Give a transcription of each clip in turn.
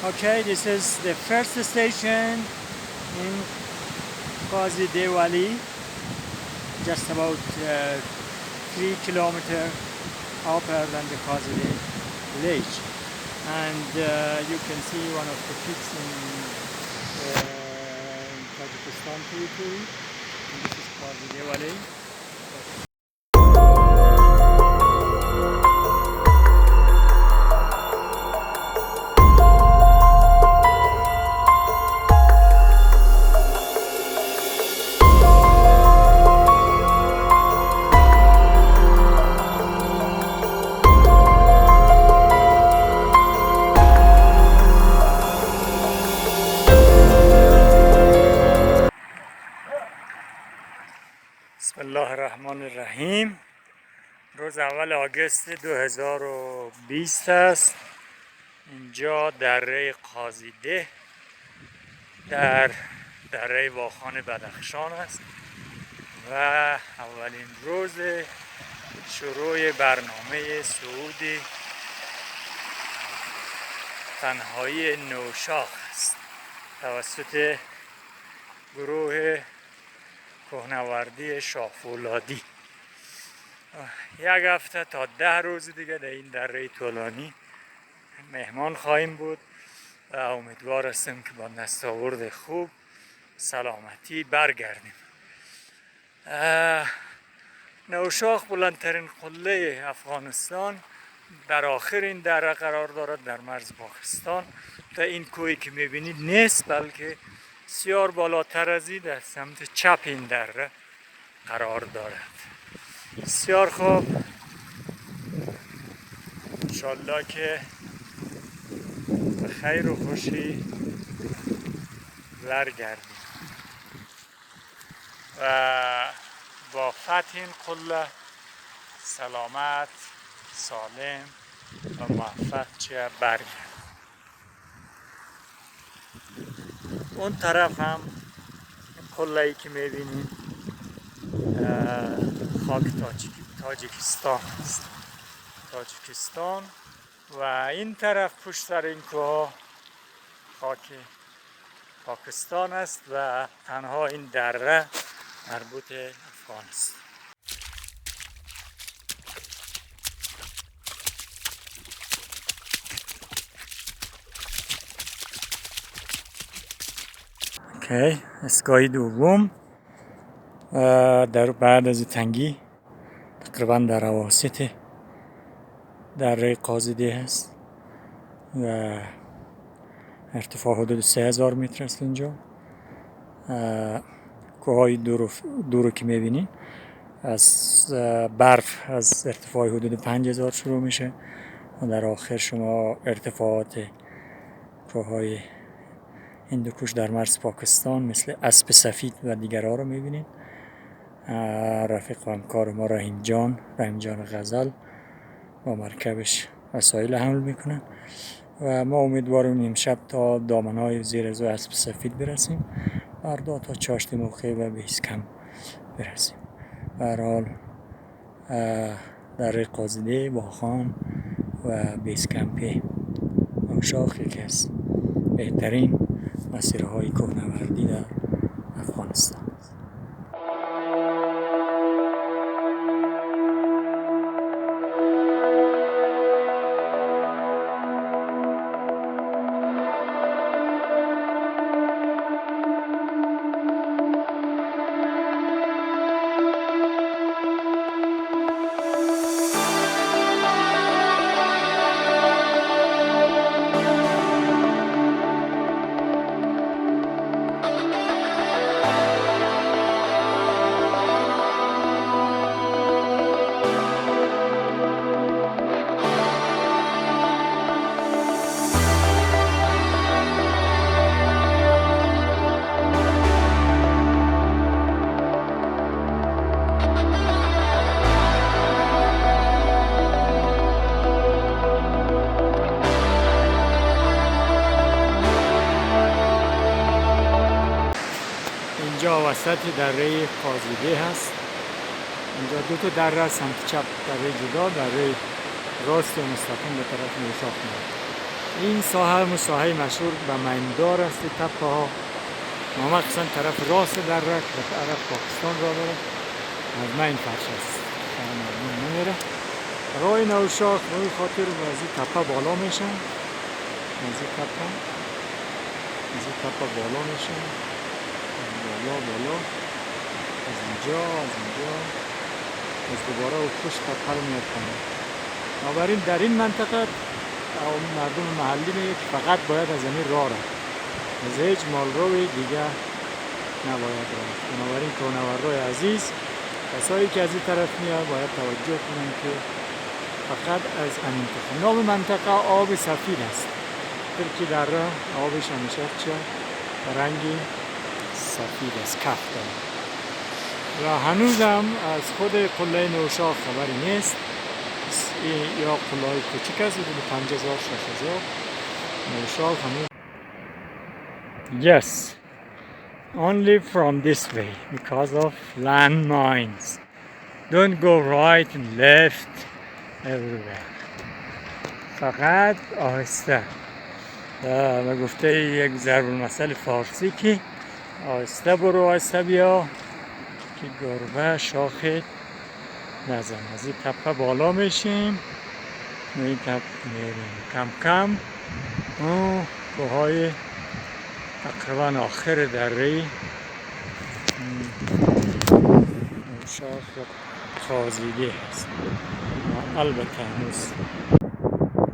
Okay, this is the first station in Qazide Wali, just about 3 kilometers upper than the Qazide village. And you can see one of the peaks in Tajikistan territory. And this is Qazide Wali. بسم الله الرحمن الرحیم. روز اول آگوست 2020 است. اینجا دره قازیده در دره واخان بدخشان است و اولین روز شروع برنامه صعود تنهایی نوشاخ است توسط گروه کوهنوردی شاه فولادی. یک هفته تا 10 روز دیگه در این دره طولانی مهمان خواهیم بود و امیدوار هستیم که با دستاورد خوب سلامتی برگردیم. نوشاخ بلندترین قله افغانستان در آخر این دره قرار دارد، در مرز پاکستان. تا این کوهی که میبینید نیست، بلکه بسیار بالاتر از این در سمت چپ این دره قرار دارد. بسیار خوب، انشالله که به خیر و خوشی برگردیم و با فتح این قله سلامت، سالم و موفق چه برگردیم. اون طرف هم قله‌ای که میبینید خاک تاجیکستان است. تاجیکستان و این طرف پشت سر این کوه خاک پاکستان است و تنها این دره مربوط افغانستان. اوکی، اسکای دوم در بعد از تنگی تقریبا در اواسط دره قازیده هست و ارتفاع حدود 3000 متر است. اینجا کوههای دور که میبینید از برف از ارتفاع حدود 5000 شروع میشه و در آخر شما ارتفاعات کوههای هندوکش در مرز پاکستان مثل اسب سفید و دیگرها رو میبینید. رفیق و همکار ما رحیم جان غزل با مرکبش وسایل حمل میکنن و ما امیدواریم امشب تا دامنهای زیر از اسب سفید برسیم، فردا تا چاشت موقع و بیس کم برسیم. به هر حال در قازیده، واخان و بیس کمپ نوشاخ یکی از بهترین مسیرهای کوهنوردی در افغانستان. اینجا وسط دره قازیده هست. اینجا دو تا دره سمت چپ، دره جدا، دره راست و مستقیم به طرف نوشاخ میاد. این ساحه ساحه مشهور به میندار است. تپه ها مخصوصا طرف راست در رک به طرف پاکستان را داره، از مین فرش است مردم نمیره. رای نوشاخ روی خاطر از این تپه بالا میشن، از این تپه بالا میشن، بالا از اینجا از دوباره و پشت تپه رو میاد کنه. بنابراین در این منطقه مردم محلی میگه که فقط باید از این راه رفت، از هیچ مالروی دیگه نباید رفت. بنابراین کوهنوردای عزیز، کسایی که از این طرف میاد باید توجه کنن که فقط از این منطقه. نام منطقه آب سفید است، که در آبش همیشه چه رنگی سفید است، کف داره. و هنوزم از خود قله نوشاخ خبری نیست. یا قلعه کوچک است، حدود 5000 6000 نوشاخ هنوز. Yes, only from this way because of landmines. Don't go right and left everywhere. فقط آهسته. و گفته یک ضرب المثل فارسی که آهسته برو آهسته بیا که گربه شاخت نزن. از این تپه بالا میشیم، این تپه میریم کم کم اون کوههای تقریبا آخر دره نوشاخ تازگی هست. البته هنوز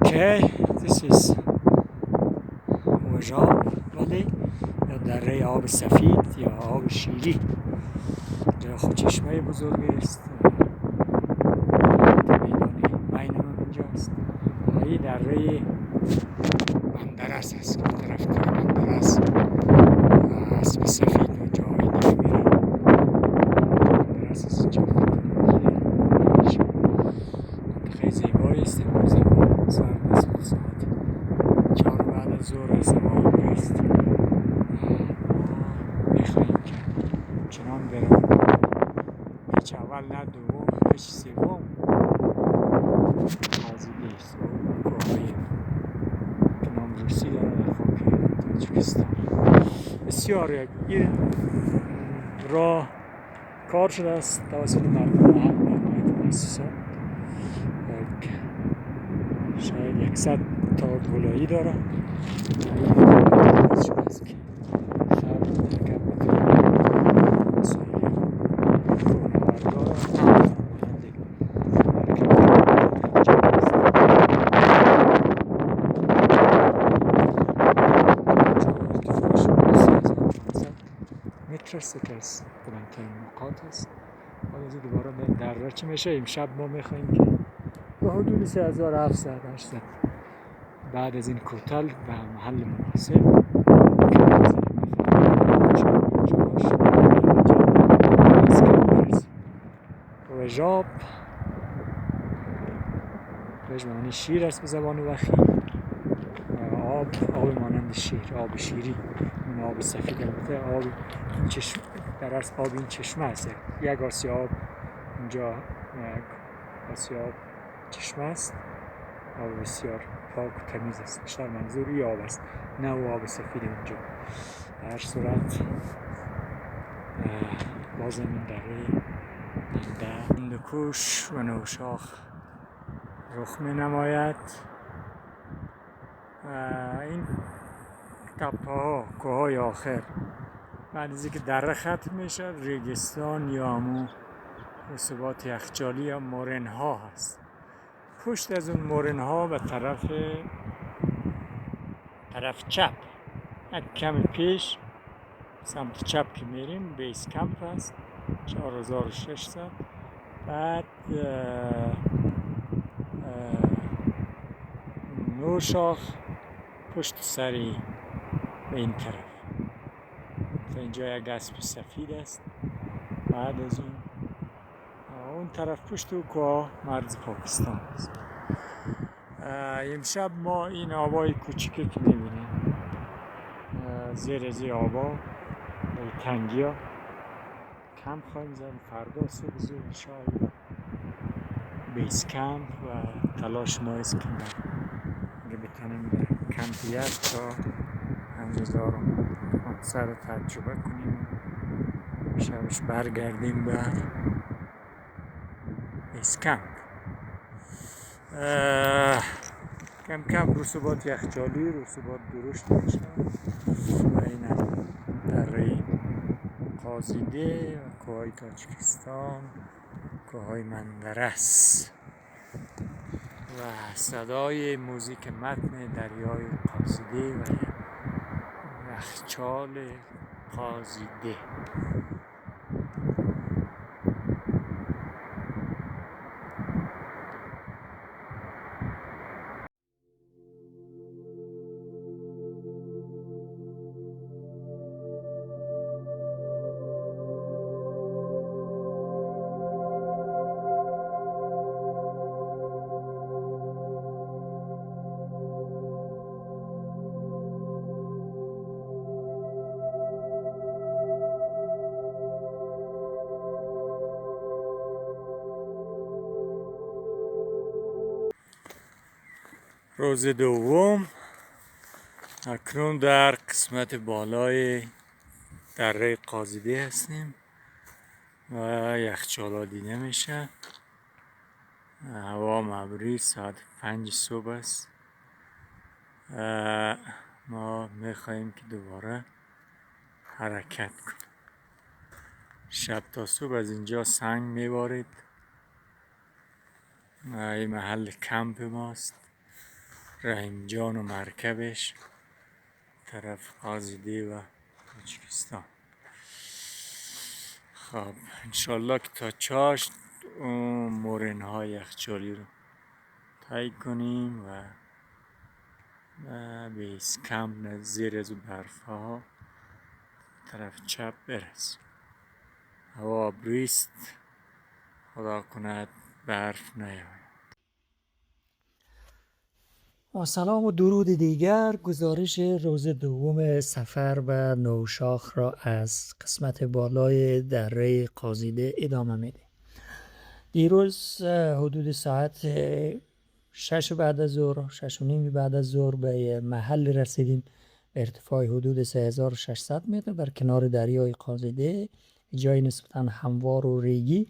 Okay, this is وجاب ولی یا دره آب سفید یا آب شیری. جای خود چشمه بزرگی است، میدان اینجاست. این دره بندرس است که طرف بندرس اسب سفید و جایی نمیره. بندرس است اینجا منطقه زیبایی است. زمان سرد است و ساعت 4 بعد از ظهر است. هوا است. میخواهیم که چنان برم پیچ اول نه دوم، پیچ سوم تازگی است و کوههای که نام روسی داره در خاک تاجیکستان. بسیار یک راه کار شده است توسط مردم محل مؤسسات. شاید 100 تا گلایی داره. متر سکرس بلندترین نقاط است. حالا دوباره در چی میشه؟ امشب ما میخواییم که به حدود 3700 800 بعد از این کوتل به محل مناسب وجاب معنی شیر است به زبان وخی. آب مانند شیر، آب شیری، اون آب سفید. البته آب این چشم در اصل آب این چشمه است، یک آسیاب اینجا آسیاب چشمه است. آب بسیار پاک و تمیز است. بیشتر منظور این آب است، نه او آب سفید اونجا. در هر صورت بازم این دره هندوکوش و نوشاخ رخ می نماید. این تپه ها، کوههای آخر بعد از اینکه دره ختم میشه ریگستان یا همون رسوبات یخچالی یا مورن ها هست. پشت از اون مورن ها به طرف چپ یک کم پیش سمت چپ که میریم بیس کمپ هست 4600. بعد نوشاخ پشت سری به این طرف. اینجا یک اسب سفید است. بعد از اون طرف پشت و کوه مرز پاکستان است. امشب ما این آبای کوچیکی که میبینیم زیر از این آبا تنگی ها کمپ خواهیم زد. فردا صبح زود انشاءالله بیس کمپ و تلاش ما است که بتونیم کمپ 1 تا 5500 رو تجربه کنیم، شبش برگردیم به بیس کمپ. کم کم رسوبات یخچالی، رسوبات درشت میشه و این دره قازیده و کوههای تاجیکستان، کوههای مندرس و صدای موزیک متن دریای قازیده و یخچال قازیده. روز دوم، اکنون در قسمت بالای دره قازیده هستیم و یخچالا دیده میشه. هوا ابری، ساعت 5 صبح است. ما میخواییم که دوباره حرکت کنیم. شب تا صبح از اینجا سنگ میبارید. این محل کمپ ماست، رحیم جان و مرکبش طرف قازیده و تاجیکستان. خب انشالله که تا چاشت اون مورن های یخچالی رو طی کنیم و بیس کمپ زیر از برف ها طرف چپ برسیم. هوا ابریست، خدا کند برف نیاید. سلام و درود دیگر. گزارش روز دوم سفر به نوشاخ را از قسمت بالای دره قازیده ادامه میده. دیروز حدود ساعت 6 بعد از ظهر، 6 و نیم بعد از ظهر به محل رسیدیم به ارتفاع حدود 3600 متر در کنار دریای قازیده، جای نسبتا هموار و ریگی،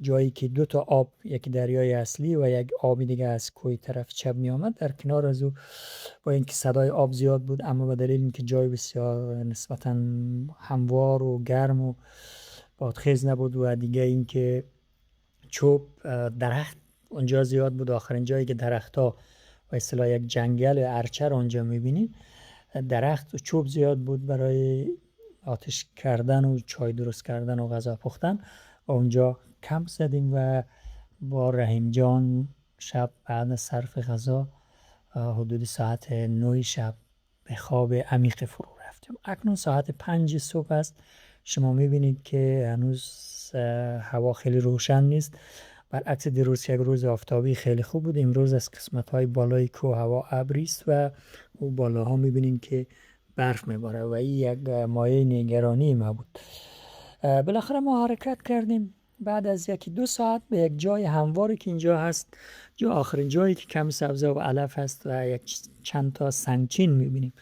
جایی که دو تا آب، یک دریای اصلی و یک آبی دیگه از کوه طرف چپ می آمد. در کنار از او با اینکه صدای آب زیاد بود، اما به دلیل اینکه جای بسیار نسبتا هموار و گرم و بادخیز نبود و دیگه اینکه چوب درخت اونجا زیاد بود، آخرین جایی که درخت ها و اصطلاح یک جنگل ارچر اونجا میبینید، درخت و چوب زیاد بود برای آتش کردن و چای درست کردن و غذا پختن و اونجا کمپ زدیم و با رحیم جان شب بعد از صرف غذا حدود ساعت 9 شب به خواب عمیق فرو رفتیم. اکنون ساعت 5 صبح است. شما میبینید که هنوز هوا خیلی روشن نیست، برعکس دیروز که یک روز آفتابی خیلی خوب بود. امروز از قسمت های بالای کوه هوا ابری است و او بالاها میبینید که برف میباره و این یک مایه نگرانی ما بود. بالاخره ما حرکت کردیم بعد از 1-2 ساعت به یک جای همواری که اینجا هست، آخرین جایی که کم سبزه و علف هست و یک چند تا سنگچین میبینیم.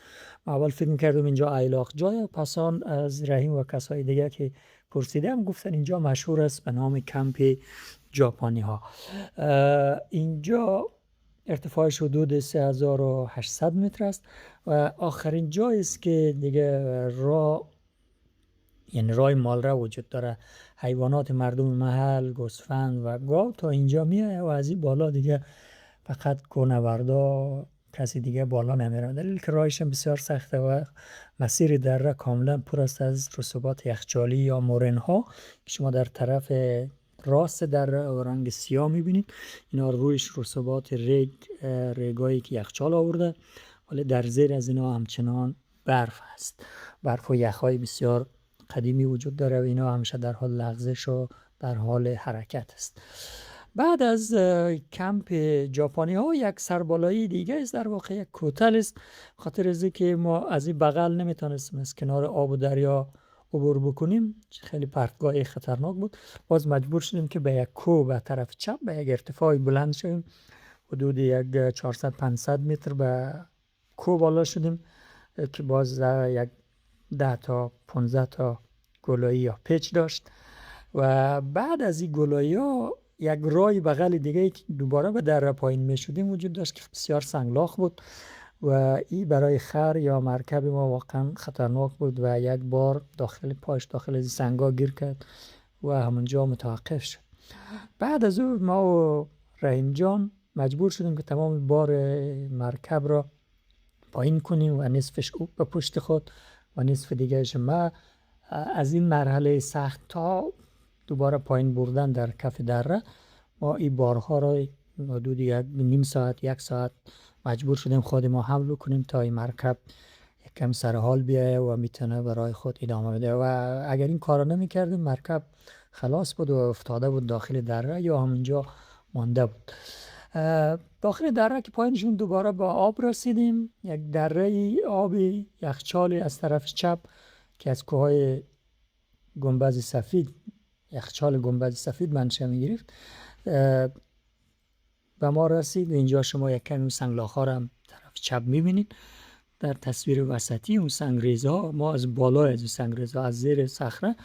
ما اول فکر میکردم اینجا ایلاق جای، پسان از رحیم و کسای دیگه که پرسیدم گفتن اینجا مشهور است به نام کمپ ژاپنی ها. اینجا ارتفاعش حدود 3800 متر است و آخرین جایی است که دیگه یعنی راه مالرا وجود داره. حیوانات مردم محل، گوسفند و گاو تا اینجا میاد و از این بالا دیگه فقط کوهنوردا، کسی دیگه بالا نمیره، دلیل که راهش بسیار سخته و مسیر دره کاملا پر است از رسوبات یخچالی یا مورن ها که شما در طرف راست دره و رنگ سیاه میبینید. اینا رویش رسوبات ریگایی که یخچال آورده، ولی در زیر از اینا همچنان برف هست. برف و یخهای بسیار قدیمی وجود داره و اینا همیشه در حال لغزش و در حال حرکت است. بعد از کمپ ژاپنی ها یک سربالایی دیگه است، در واقع یک کوتل است، خاطر از که ما از این بغل نمیتونستیم از کنار آب و دریا عبور بکنیم، خیلی پرتگاه خطرناک بود. باز مجبور شدیم که به یک کوه به طرف چپ به یک ارتفاع بلند شویم، حدود یک 400-500 متر به کوه بالا شدیم که باز یک 10 تا 15 تا گلایی یا پیچ داشت و بعد از این گلایی ها یک رای بغل دیگه که دوباره به دره پایین می شدیم وجود داشت که بسیار سنگلاخ بود و این برای خر یا مرکب ما واقعا خطرناک بود و یک بار داخل از سنگا گیر کرد و همونجا متوقف شد. بعد از اون ما و رحیم جان مجبور شدیم که تمام بار مرکب را پایین کنیم و نصفش او به پشت خود و نصف دیگرش ما. از این مرحله سخت تا دوباره پایین بردن در کف دره ما این بارها را حدود نیم ساعت 1 ساعت مجبور شدیم خود ما حمل کنیم تا این مرکب یکم سر حال بیایه و میتونه برای خود ادامه بده و اگر این کارو نمی کردیم مرکب خلاص بود و افتاده بود داخل دره یا همونجا مانده بود. داخل دره که پایینشون دوباره با آب رسیدیم، یک دره آبی یخچالی از طرف چپ که از کوههای گنبد سفید یخچال گنبد سفید منشأ می‌گرفت و ما رسید. اینجا شما یک کمی سنگلاخ‌ها را هم طرف چپ می‌بینید در تصویر وسطی. اون سنگریزها ما از بالای از سنگریزها از زیر صخره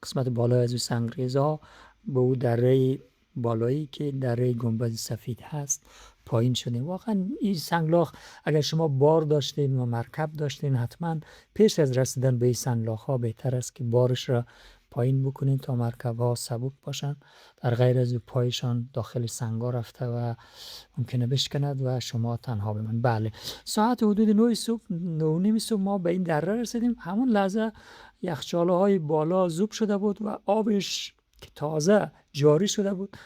قسمت بالای از سنگریزها به اون دره بالایی که دره گنبد سفید هست پایین شدیم. واقعا این سنگلاخ اگر شما بار داشتین و مرکب داشتین حتما پیش از رسیدن به این سنگلاخ ها بهتر است که بارش را پایین بکنین تا مرکب ها سبک باشن، در غیر از پایشان داخل سنگا رفته و ممکنه بشکند و شما تنها بمانید. بله، ساعت حدود 9 صبح 9:30 صبح ما به این دره رسیدیم. همون لحظه یخچاله های بالا ذوب شده بود و آبش که تازه جاری شده بود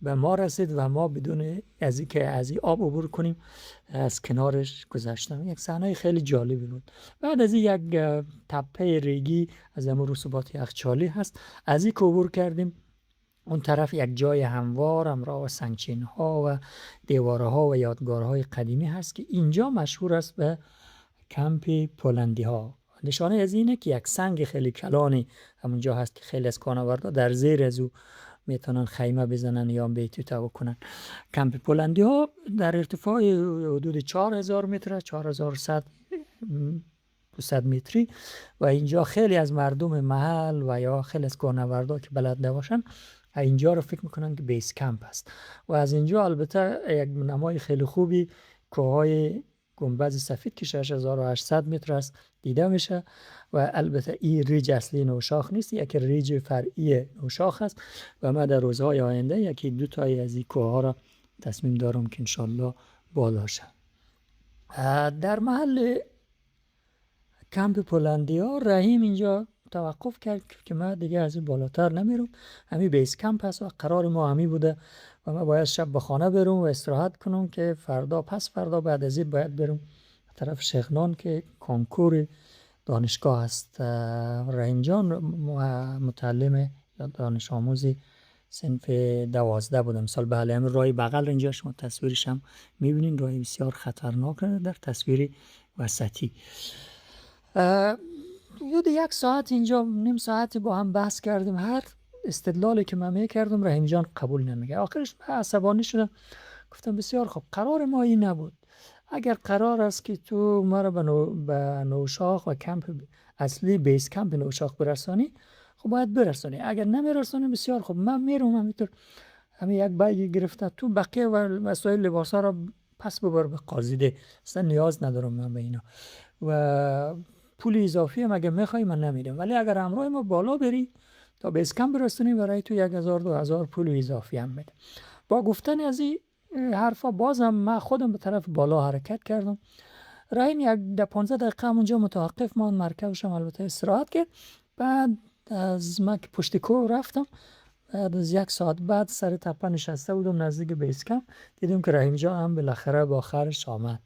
به ما رسید و ما بدون از اینکه از این آب عبور کنیم از کنارش گذشتم. یک صحنه خیلی جالبی بود. بعد از این یک تپه ریگی از همون رسوبات یخچالی هست، از این عبور کردیم. اون طرف یک جای هموار همراه و سنگچین ها و دیواره ها و یادگارهای قدیمی هست که اینجا مشهور است به کمپ پولندی ها. نشانه از اینه که یک سنگ خیلی کلانی همونجا هست که خیلی از کاناوردا در زیر از او میتونن خیمه بزنن یا بیتوته بکنن. کمپ پولندی ها در ارتفاع حدود 4000 متر 4100 متری و اینجا خیلی از مردم محل و یا خیلی از کاناوردا که بلد نباشن اینجا رو فکر میکنن که بیس کمپ است و از اینجا البته یک نمای خیلی خوبی کوههای گنبد سفید که 6800 متر است دیده میشه و البته این ریج اصلی نوشاخ نیست، یک ریج فرعی نوشاخ است و من در روزهای آینده یکی دو تایی از این کوه ها را تصمیم دارم که انشالله بالا شم. در محل کمپ پولندی ها رحیم اینجا توقف کرد که من دیگه از این بالاتر نمیرم، همین بیس کمپ هست و قرار ما همین بوده و من باید شب به خانه برم و استراحت کنم که فردا پس فردا بعد از این باید برم طرف شیخنان که کنکور دانشگاه است. رحیم جان متعلم یا دانش آموزی صنف 12 بودم سال. بله، همین راه بغل اینجا شما تصویرش هم میبینین، راه بسیار خطرناک در تصویر وسطی. حدود 1 ساعت اینجا نیم ساعتی با هم بحث کردیم. هر استدلالی که من میکردم رحیم جان قبول نمیگه. آخرش من عصبانی شدم، گفتم بسیار خوب، قرار ما این نبود. اگر قرار است که تو ما را به نوشاخ و کمپ اصلی بیس کمپ نوشاخ برسانی، خب باید برسانی. اگر نمیرسانی بسیار خوب، من میرم همینطور. همین یک بیگ گرفته تو بقیه و مسائل لباسا را پس ببر به قاضیده، اصلا نیاز ندارم من به اینا و پول اضافی هم اگه میخوای من نمیدم، ولی اگر همراه ما بالا بری تا بیس کمپ برسونی برای تو 1000-2000 پول اضافی هم بده. با گفتن از این حرفا بازم من خودم به طرف بالا حرکت کردم. رحیم یک 15 دقیقه اونجا متوقف ماند، مرکبش هم البته استراحت کرد. بعد از من که پشت کوه رفتم، بعد از 1 ساعت بعد سر تپه نشسته بودم نزدیک بیس کمپ، دیدم که رحیم جان هم بالاخره با خرش آمد.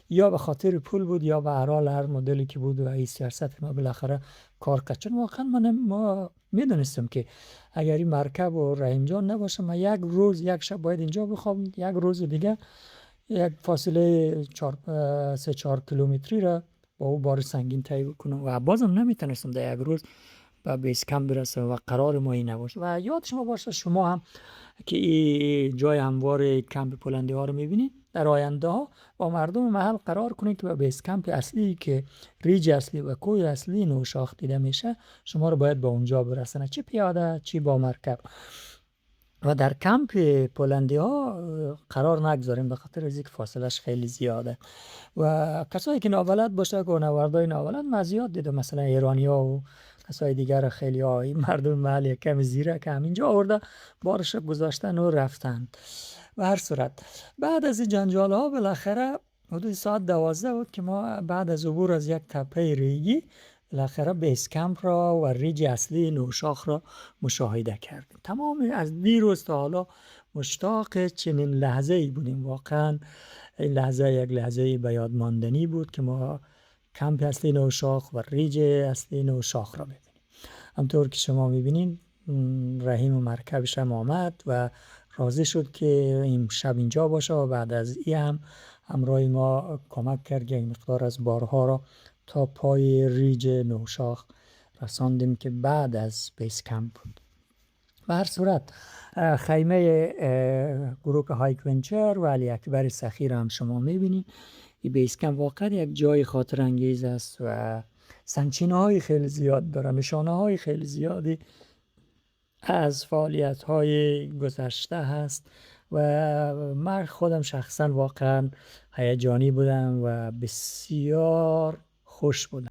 یا به خاطر پول بود یا به هر مدلی که بود و این سیاست ما بالاخره کار کرد. چون واقعا ما میدونستم که اگر این مرکب و رحیم جان نباشه من یک روز یک شب باید اینجا بخوابم، یک روز دیگه یک فاصله 3-4 کیلومتری را با او بار سنگین طی کنم و بازم نمیتونستم در یک روز به بیس کمپ برسه و قرار ما این نباشه. و یاد شما باشه شما هم که این جای هموار کمپ پولندی ها رو میبینید، در آینده ها با مردم محل قرار کنید که به بیس کمپ اصلی که ریج اصلی و کوه اصلی نوشاخ دیده میشه شما رو باید به اونجا برسونه، چی پیاده چی با مرکب. و در کمپ پولندی ها قرار نگذاریم به خاطر از اینکه فاصلش خیلی زیاده و کسایی که نابلد باشه که نوردای نابلد مزیاد دیده، مثلا ایرانی ها و کسای دیگر خیلی مردم محلی کم زیره که همینجا آورده بارش گذاشتن و رفتن. و هر صورت بعد از این جنجال ها بالاخره حدود ساعت 12 بود که ما بعد از عبور از یک تپه ریگی بالاخره بیس کمپ را و ریج اصلی نوشاخ را مشاهده کردیم. تمام از دیروز تا حالا مشتاق چنین لحظه ای بودیم. واقعا این لحظه یک لحظه به یاد ماندنی بود که ما کمپ اصلی نوشاخ و ریج اصلی نوشاخ را ببینیم. همطور که شما میبینین رحیم و مرکبش هم آمد و راضی شد که این شب اینجا باشه و بعد از این هم همراه ما کمک کرد یک مقدار از بارها را تا پای ریج نوشاخ رساندیم که بعد از بیس کمپ بود. به هر صورت خیمه گروه هایک ونچر و علی اکبر سخیر هم شما میبینید. این بیس کمپ واقعا یک جای خاطر انگیز است و سنگچینه های خیلی زیاد داره، نشانه های خیلی زیادی از فعالیت های گذشته هست و من خودم شخصا واقعا هیجانی بودم و بسیار خوش بودم.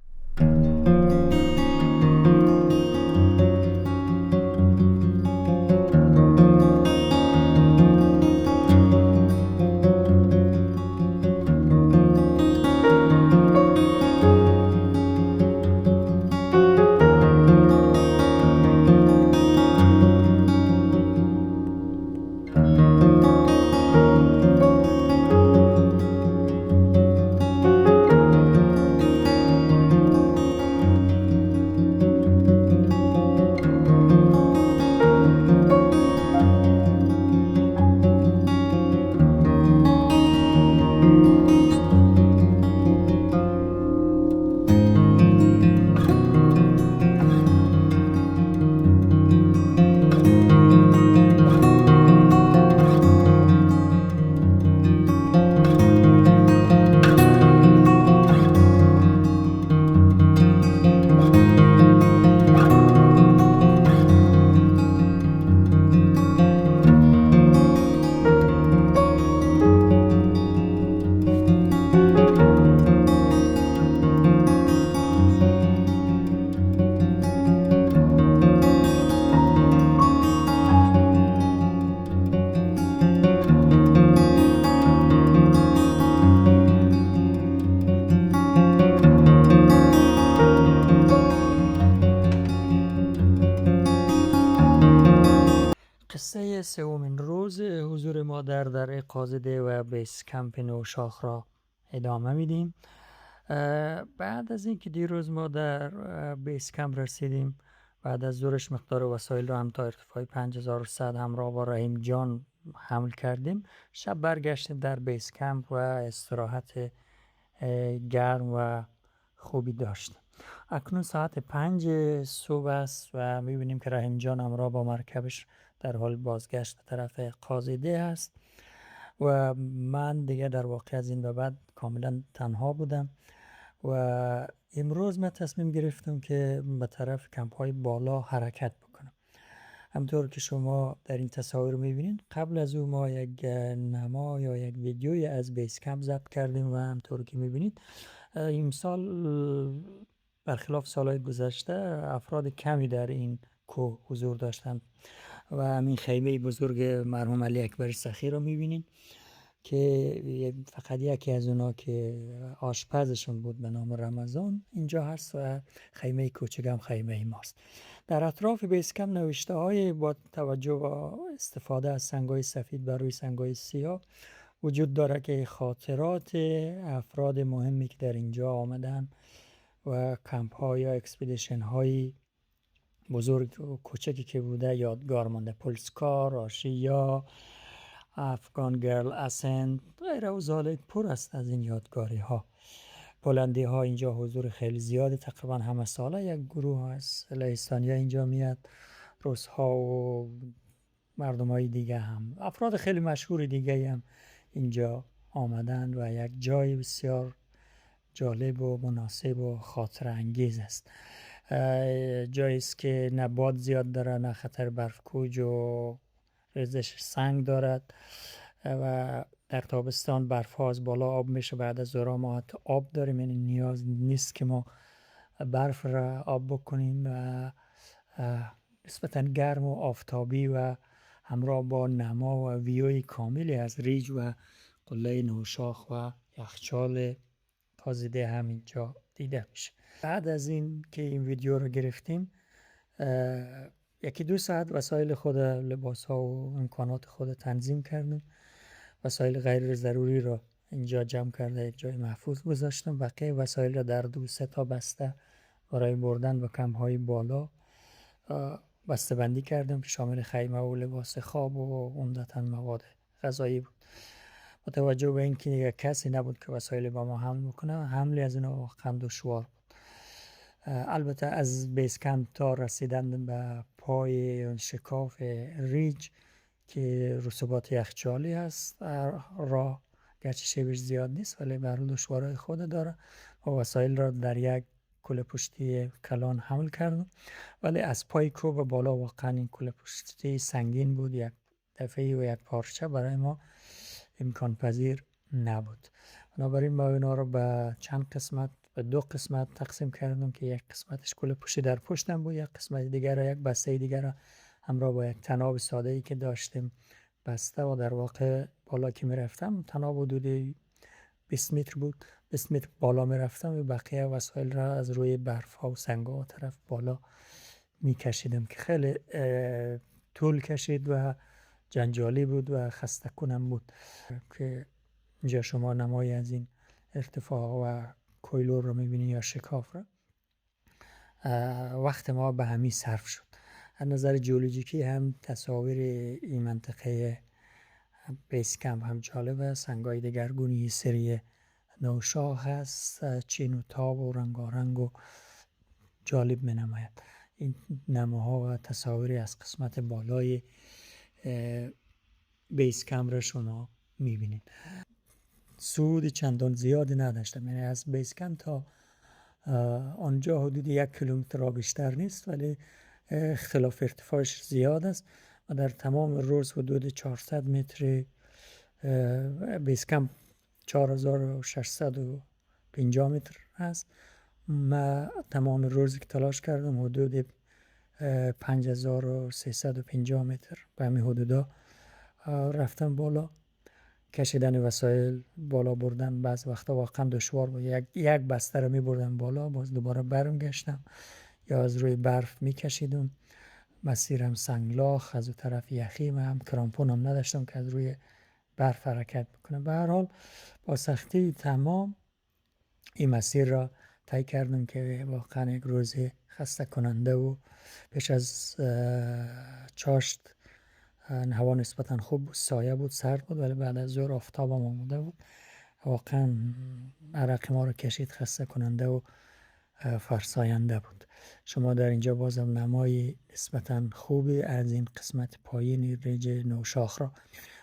قصه سومین روز حضور ما در دره قازده و بیس کمپ نوشاخ را ادامه میدیم. بعد از اینکه دیروز ما در بیس کمپ رسیدیم، بعد از ظهرش مقدار وسایل را هم تا ارتفاع 5100 همراه با رحیم جان حمل کردیم. شب برگشتیم در بیس کمپ و استراحت گرم و خوبی داشتیم. اکنون ساعت 5 صبح است و میبینیم که رحیم جان همراه با مرکبش در حال بازگشت به طرف قازده است و من دیگه در واقع از این به بعد کاملا تنها بودم و امروز من تصمیم گرفتم که به طرف کمپ های بالا حرکت بکنم. همطور که شما در این تصاویر میبینید قبل از او ما یک نما یا یک ویدیوی از بیس کمپ ضبط کردیم و همطور که میبینید این سال برخلاف سالهای گذشته افراد کمی در این کوه حضور داشتند و همین خیمه بزرگ مرحوم علی اکبر سخی رو میبینین که فقط یکی از اونا که آشپزشون بود به نام رمضان اینجا هست و خیمه کوچک هم خیمه ماست. در اطراف بیس کمپ نوشته های با توجه به استفاده از سنگای سفید بر روی سنگای سیاه وجود داره که خاطرات افراد مهمی که در اینجا آمدن و کمپ ها یا اکسپیدیشن های بزرگ و کوچکی که بوده یادگار مانده. پولسکا، راشیا، افغان گرل اسند غیره و ذالک پر است از این یادگاری ها. پولندی ها اینجا حضور خیلی زیاده، تقریبا همه ساله یک گروه هست. لهستانی ها اینجا میاد، روس ها و مردم های دیگه هم، افراد خیلی مشهور دیگه هم اینجا آمدن و یک جای بسیار جالب و مناسب و خاطر انگیز است. جایی است که نه باد زیاد داره، نه خطر برف کوچ و ریزش سنگ دارد و در تابستان برف ها از بالا آب میشه. بعد از ظهر ما حتی آب داریم، یعنی نیاز نیست که ما برف را آب بکنیم و نسبتا گرم و آفتابی و همراه با نما و ویوی کاملی از ریج و قله نوشاخ و یخچال تازه همینجا دیده میشه. بعد از این که این ویدیو رو گرفتیم 1-2 ساعت وسایل خود، لباس ها و امکانات خود تنظیم کردیم. وسایل غیر ضروری رو اینجا جمع کرده یک جای محفوظ گذاشتم. بقیه وسایل رو در 2-3 تا بسته برای بردن به کمپ های بالا بسته بندی کردم که شامل خیمه و لباس خواب و عمدتاً مواد غذایی بود. با توجه به اینکه کسی نبود که وسایل با ما حمل بکنه، حملی از اینا واقعا دشوار بود. البته از بیس کمپ تا رسیدن به پای شکاف ریج که رسوبات یخچالی هست، راه گرچه شیبش زیاد نیست ولی به هر حال دشوارای خود داره و وسایل را در یک کوله پشتی کلان حمل کردم. ولی از پای کوه بالا واقعا این کوله پشتی سنگین بود، یک دفعه و یک پارچه برای ما امکان پذیر نبود. بنابراین ما اینا رو به چند قسمت، به 2 قسمت تقسیم کردم که یک قسمتش کوله پشتی در پشتم بود، یک قسمت دیگر را، یک بسته دیگر را همراه با یک تناب ساده ای که داشتیم بسته و در واقع بالا که می رفتم تناب حدود 20 متر بود. 20 متر بالا می رفتم و بقیه وسایل را از روی برف ها و سنگ ها طرف بالا می کشیدم که خیلی طول کشید و جنجالی بود و خسته کنم بود. که اینجا شما نمایی از این ارتفاع و کویلور رو می بینید یا شکاف را. وقت ما به همین صرف شد. از نظر جیولوژیکی هم تصاویر این منطقه بیس کمپ هم جالبه. سنگای دگرگونی، سری نوشاخ هست، چین و تاب و رنگارنگ و جالب می نماید. این نماها و تصاویری از قسمت بالای بیس کمپ را شما می بینید. صعود چندان زیادی نداشتم، یعنی از بیس کمپ تا آنجا حدود 1 کیلومتر را بیشتر نیست، ولی اختلاف ارتفاعش زیاد است و در تمام روز حدود 400 متر بیس کمپ 4650 متر هست. من تمام روز که تلاش کردم حدود 5350 متر به همین حدودا رفتم بالا. کشیدن وسایل، بالا بردن بعض وقتا واقعا دشوار بود. یک بسته رو می بردم بالا، باز دوباره برمیگشتم یا از روی برف می کشیدم. مسیرم سنگلاخ، از اون طرف یخی، من هم کرامپونم نداشتم که از روی برف حرکت بکنم. به هر حال با سختی تمام این مسیر را طی کردم که واقعا یک روز خسته کننده و پیش از چاشت هوا نسبتا خوب بود، سایه بود، سرد بود، ولی بعد از ظهر آفتاب هم آمده بود. واقعا عرق ما رو کشید، خسته کننده و فرساینده بود. شما در اینجا بازم نمای نسبتا خوبی از این قسمت پایین ریج نوشاخ را.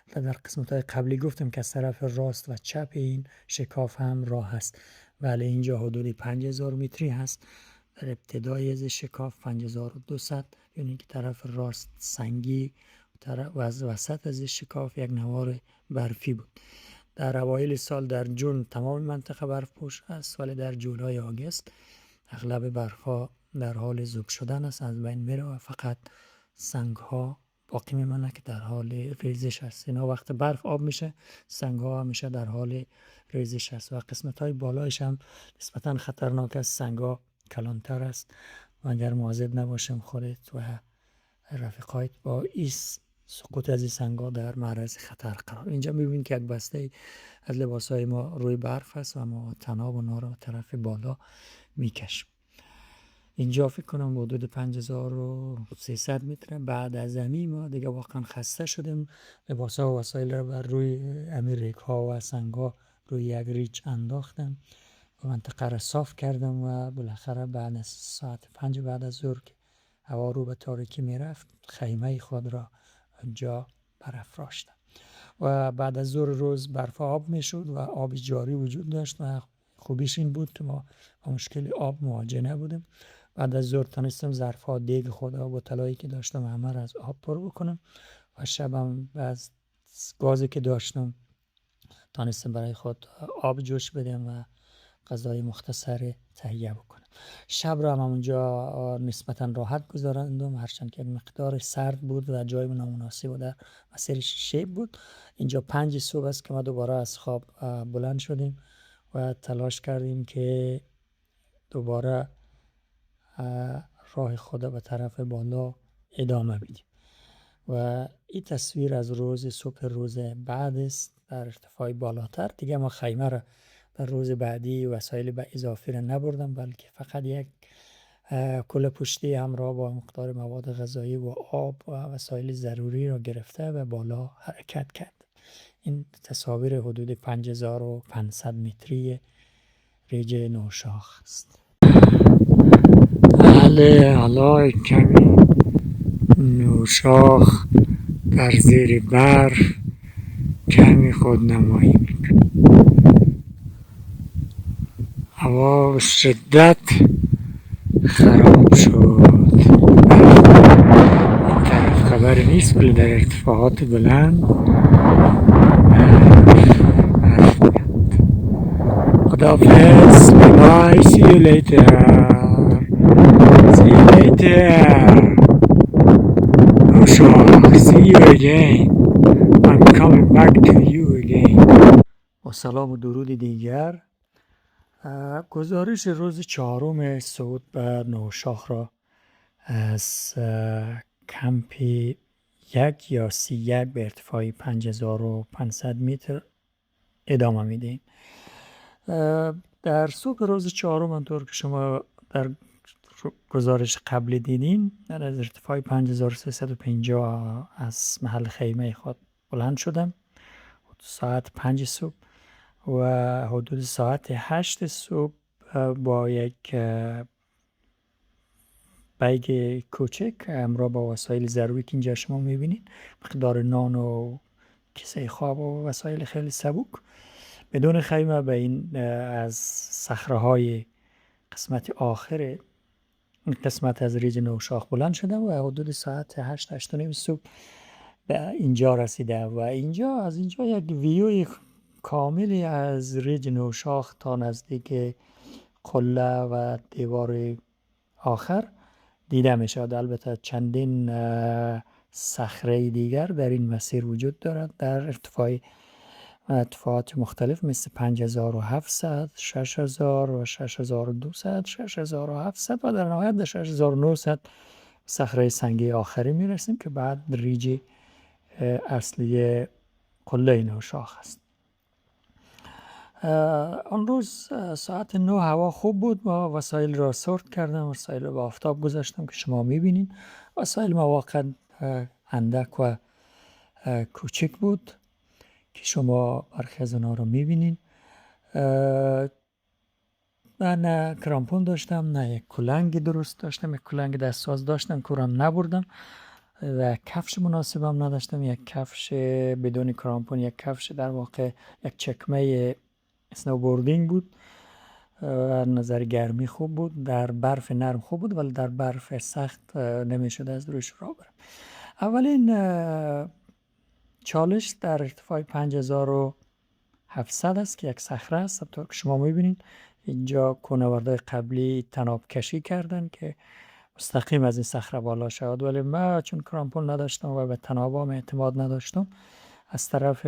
در قسمت های قبلی گفتم که از طرف راست و چپ این شکاف هم راه هست، ولی اینجا حدود 5000 متری هست. در ابتدای از شکاف 5200، یعنی که طرف راست سنگی و از وسط از شکاف یک نوار برفی بود. در اوایل سال در جون تمام منطقه برف پوش است، ولی در جولای آگست اغلب برف ها در حال ذوب شدن است، از بین میره و فقط سنگ ها باقی میمونه که در حال ریزش است. اینا وقت برف آب میشه، سنگ ها همیشه در حال ریزش است و قسمت های بالایش هم نسبتا خطرناک است. سنگ ها کلانتر است و اگر مواظب نباشیم خودت و رفیقایت با ایس سقوط از این سنگ ها در معرض خطر قرار. اینجا میبینید که یک بسته از لباس های ما روی برف است و ما تناب و نارا طرف بالا میکشیم. اینجا فکر کنم حدود 5300 متر. بعد از زمین ما دیگه واقعا خسته شدیم. لباس ها و وسایل را بر روی امیر ریک ها و سنگ ها روی یک ریچ انداختم و منطقه را صاف کردم و بالاخره بعد از ساعت 5 بعد از ظهر که هوا رو به تاریکی می رفت، خیمه خود را جا برافراشتم. و بعد از ظهر روز برف آب میشد و آب جاری وجود داشت و خوبیش این بود که ما با مشکل آب مواجه نبودیم. بعد از ظهر تونستم ظرف‌ها دیگ خدا و بوتلایی که داشتم همه را از آب پر بکنم و شبم از گازی که داشتم تونستم برای خود آب جوش بدم و غذای مختصر تهیه بکنم. شب را هم اونجا نسبتا راحت گذراندم، هرچند که مقدار سرد بود و جای نامناسب و در مسیر شیب بود. اینجا 5 صبح است که ما دوباره از خواب بلند شدیم و تلاش کردیم که دوباره راه خدا به طرف بالا ادامه بدیم و این تصویر از صبح روز بعد است در ارتفاع بالاتر. دیگه ما خیمه را در روز بعدی وسایل به اضافی را نبردم، بلکه فقط یک کوله پشتی همراه با مقدار مواد غذایی و آب و وسایل ضروری را گرفته و بالا حرکت کرد. این تصاویر حدود 5500 متری ریج نوشاخ است. بله، حالا کمی نوشاخ در زیر برف کمی خودنمایی میکنه. هوا به شدت خراب شد. این طرف خبری نیست، ولی در ارتفاعات بلند برف میاد. خداحافظ. بای. See you later. See you later. نوشاخ. See you again. I'm coming back to you again. با سلام و درود دیگر. گزارش روز 4 صعود به نوشاخ را از کمپ 1 یا 31 به ارتفاع 5500 متر ادامه میدیم. در صبح روز 4 همونطور که شما در گزارش قبلی دیدین، در از ارتفاع 5350 از محل خیمه خود بلند شدم ساعت 5 صبح و حدود ساعت 8 صبح با یک بیگ کوچک همراه با وسایل ضروری که اینجا شما میبینید، مقدار نان و کیسه خواب و وسایل خیلی سبک، بدون خیمه به این از صخره‌های قسمت آخر این قسمت از ریج نوشاخ بلند شدم و حدود ساعت 8 و نیم صبح به اینجا رسیده و از اینجا یک ویوی کاملی از ریج نوشاخ تا نزدیک قله و دیوار آخر دیده می شود. البته چندین صخره دیگر در این مسیر وجود دارد در ارتفاعات مختلف مثل 5700 6000 و 6200 6700 و در نهایت در 6900 صخره سنگی آخری می رسیم که بعد ریج اصلی قله نوشاخ است. آن روز ساعت 9 هوا خوب بود. ما وسایل را سورت کردم، وسایل را به آفتاب گذاشتم که شما میبینین. وسایل مواقع اندک و کوچک بود که شما برخی از اونها رو میبینین. من نه کرامپون داشتم، نه یک کلنگ درست داشتم، یک کلنگ دستساز داشتم کورم نبردم و کفش مناسبم نداشتم، یک کفش بدون کرامپون، یک کفش در واقع یک چکمه سنوبوردینگ بود. نظر گرمی خوب بود، در برف نرم خوب بود، ولی در برف سخت نمیشد از روش راه برم. اولین چالش در ارتفاع 5700 است که یک صخره است. همطور که شما میبینید اینجا کوهنوردای قبلی تناب کشی کردن که مستقیم از این صخره بالا شد، ولی من چون کرامپون نداشتم و به تنابام اعتماد نداشتم از طرف